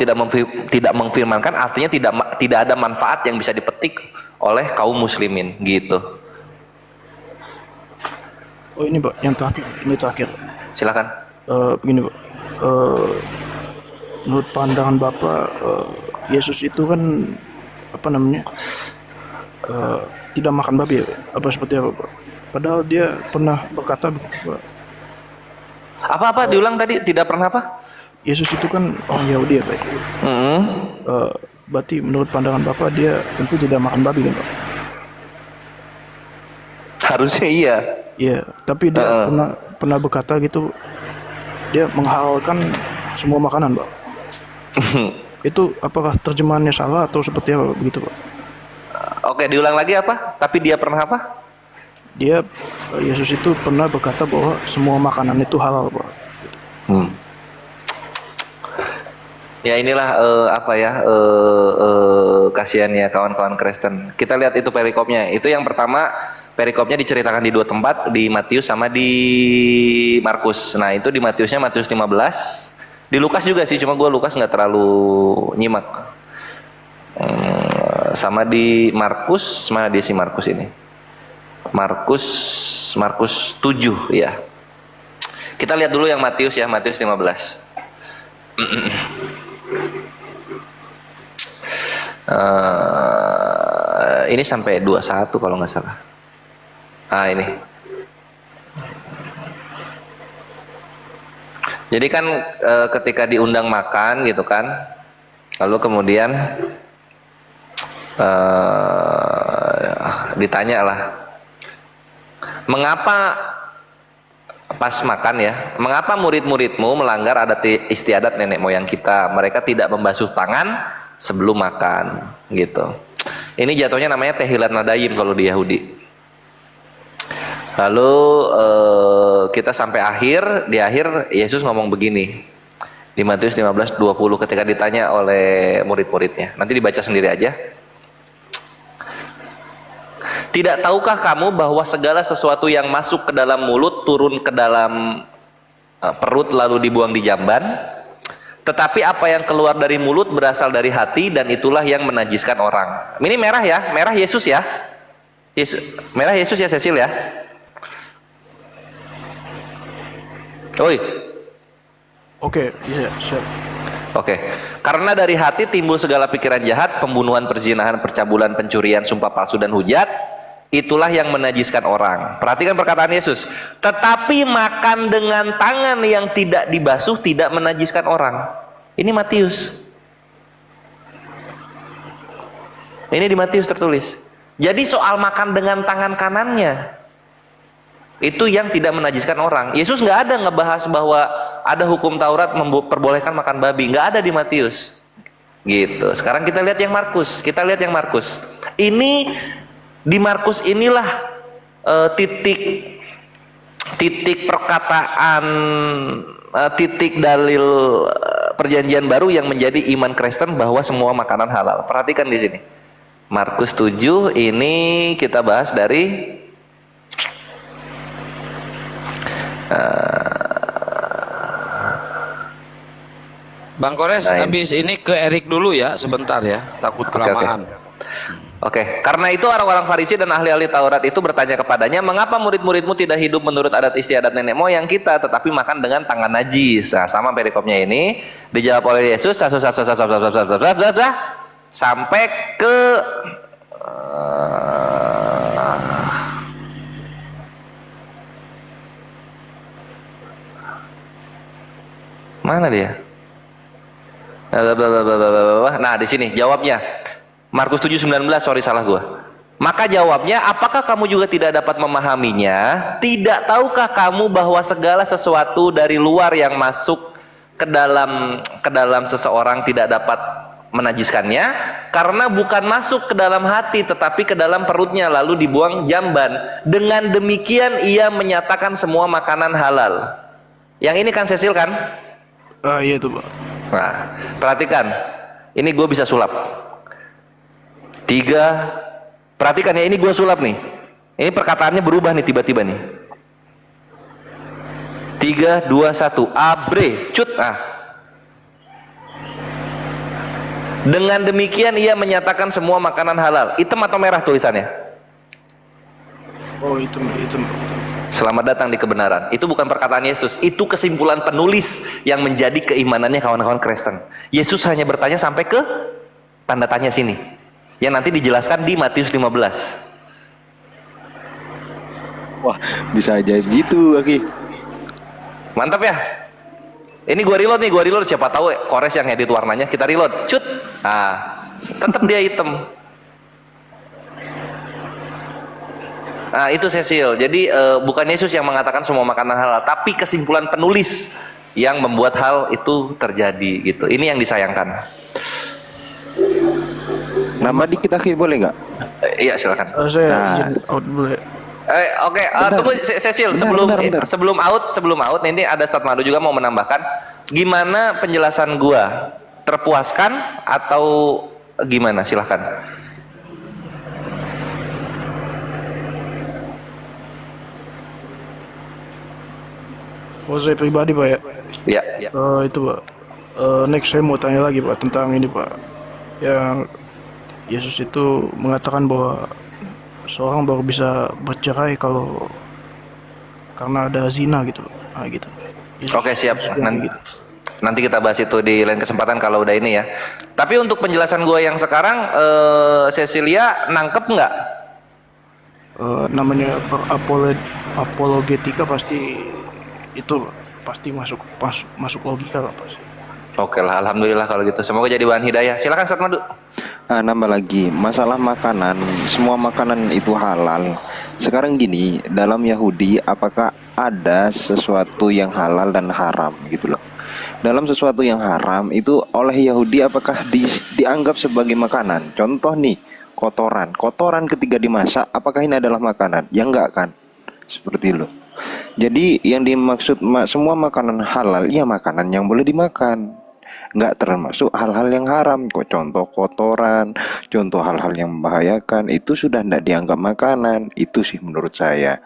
tidak memfirmankan, artinya tidak ada manfaat yang bisa dipetik oleh kaum muslimin gitu. Oh ini Pak, yang terakhir, ini terakhir. Silakan. Begini Pak, menurut pandangan Bapak, Yesus itu kan apa namanya, tidak makan babi ya, apa seperti apa Pak? Padahal dia pernah berkata begitu Pak. Apa diulang tadi, tidak pernah apa? Yesus itu kan orang Yahudi ya Pak. Berarti menurut pandangan Bapak dia tentu tidak makan babi kan Pak? Harusnya iya. Iya, tapi dia pernah berkata gitu, dia menghalalkan semua makanan Pak. Itu apakah terjemahannya salah atau seperti apa begitu Pak? Oke, diulang lagi apa? Tapi dia pernah apa? Yesus itu pernah berkata bahwa semua makanan itu halal Pak. Ya inilah kasihannya kawan-kawan Kristen. Kita lihat itu perikopnya. Itu yang pertama, perikopnya diceritakan di dua tempat, di Matius sama di Markus. Nah itu di Matiusnya Matius 15. Di Lukas juga sih, cuma gue Lukas nggak terlalu nyimak. Sama di Markus, mana dia si Markus ini? Markus 7 ya. Kita lihat dulu yang Matius ya, Matius 15. Ini sampai 21 kalau nggak salah. Ini. Jadi kan ketika diundang makan gitu kan, lalu kemudian ditanya lah, mengapa pas makan ya, mengapa murid-muridmu melanggar adat istiadat nenek moyang kita? Mereka tidak membasuh tangan sebelum makan gitu. Ini jatuhnya namanya tehilat nadayim kalau di Yahudi. Lalu kita sampai di akhir Yesus ngomong begini di Matius 15:20 ketika ditanya oleh murid-muridnya. Nanti dibaca sendiri aja. Tidak tahukah kamu bahwa segala sesuatu yang masuk ke dalam mulut turun ke dalam perut lalu dibuang di jamban? Tetapi apa yang keluar dari mulut berasal dari hati, dan itulah yang menajiskan orang. Ini merah ya, merah Yesus ya. Merah Yesus ya Cecil ya. Oi. Oke, iya, siap. Oke. Karena dari hati timbul segala pikiran jahat, pembunuhan, perzinahan, percabulan, pencurian, sumpah palsu dan hujat. itulah yang menajiskan orang. Perhatikan perkataan Yesus. Tetapi makan dengan tangan yang tidak dibasuh tidak menajiskan orang. Ini Matius. Ini di Matius tertulis. Jadi soal makan dengan tangan kanannya, itu yang tidak menajiskan orang. Yesus nggak ada ngebahas bahwa ada hukum Taurat memperbolehkan makan babi. Nggak ada di Matius. Gitu. Sekarang kita lihat yang Markus. Ini di Markus inilah titik perkataan, titik dalil perjanjian baru yang menjadi iman Kristen bahwa semua makanan halal. Perhatikan di sini. Markus 7 ini kita bahas dari Bang Kores, Nah, habis ini ke Erik dulu ya, sebentar ya, takut kelamaan. Oke, karena itu orang-orang Farisi dan ahli-ahli Taurat itu bertanya kepadanya, mengapa murid-muridmu tidak hidup menurut adat istiadat nenek moyang kita, tetapi makan dengan tangan najis? Nah, sama perikopnya ini dijawab oleh Yesus sampai ke mana dia? Nah, di sini jawabnya. Markus 7:19, sorry salah gua. Maka jawabnya, apakah kamu juga tidak dapat memahaminya? Tidak tahukah kamu bahwa segala sesuatu dari luar yang masuk ke dalam seseorang tidak dapat menajiskannya? Karena bukan masuk ke dalam hati tetapi ke dalam perutnya lalu dibuang jamban. Dengan demikian ia menyatakan semua makanan halal. Yang ini kan Cecil kan? Iya itu Pak. Nah, perhatikan. Ini gue bisa sulap. Perhatikan ya, ini gue sulap nih. Ini perkataannya berubah nih tiba-tiba nih. 3, 2, 1. Abre, cut. Dengan demikian ia menyatakan semua makanan halal. Hitam atau merah tulisannya? Oh itu. Selamat datang di kebenaran. Itu bukan perkataan Yesus. Itu kesimpulan penulis yang menjadi keimanannya kawan-kawan Kristen. Yesus hanya bertanya sampai ke tanda tanya sini, yang nanti dijelaskan di Matius 15. Wah, bisa aja gitu, Aki. Mantap ya. Ini gua reload. Siapa tahu Kores yang edit warnanya. Kita reload. Cut. Tetap dia hitam. Nah, itu Cecil. Jadi bukan Yesus yang mengatakan semua makanan halal, tapi kesimpulan penulis yang membuat hal itu terjadi gitu. Ini yang disayangkan. Nama dikit Aki boleh nggak? Iya, silakan. Saya izin out dulu ya. Oke, tunggu Cecil, sebelum out ini ada Ustadz Madu juga mau menambahkan. Gimana penjelasan gua? Terpuaskan atau gimana? Silahkan. Oh saya pribadi Pak ya. Ya. Itu Pak. Next saya mau tanya lagi Pak tentang ini Pak. Yang Yesus itu mengatakan bahwa seorang baru bisa bercerai kalau karena ada zina gitu. Nah gitu. Yesus, Oke, siap. Yesus bilang gitu. Nanti kita bahas itu di lain kesempatan kalau udah ini ya. Tapi untuk penjelasan gue yang sekarang, Cecilia nangkep nggak? Namanya apologetika pasti itu pasti masuk logika lah pasti. Oke lah, alhamdulillah kalau gitu. Semoga jadi bahan hidayah. Silakan Ustadz Madu. Nambah lagi masalah makanan, semua makanan itu halal. Sekarang gini, dalam Yahudi apakah ada sesuatu yang halal dan haram gitu loh. Dalam sesuatu yang haram itu oleh Yahudi apakah dianggap sebagai makanan? Contoh nih, kotoran ketika dimasak apakah ini adalah makanan? Ya enggak kan? Seperti itu. Jadi yang dimaksud semua makanan halal ya makanan yang boleh dimakan, nggak termasuk hal-hal yang haram. Kok contoh kotoran, contoh hal-hal yang membahayakan itu sudah tidak dianggap makanan. Itu sih menurut saya.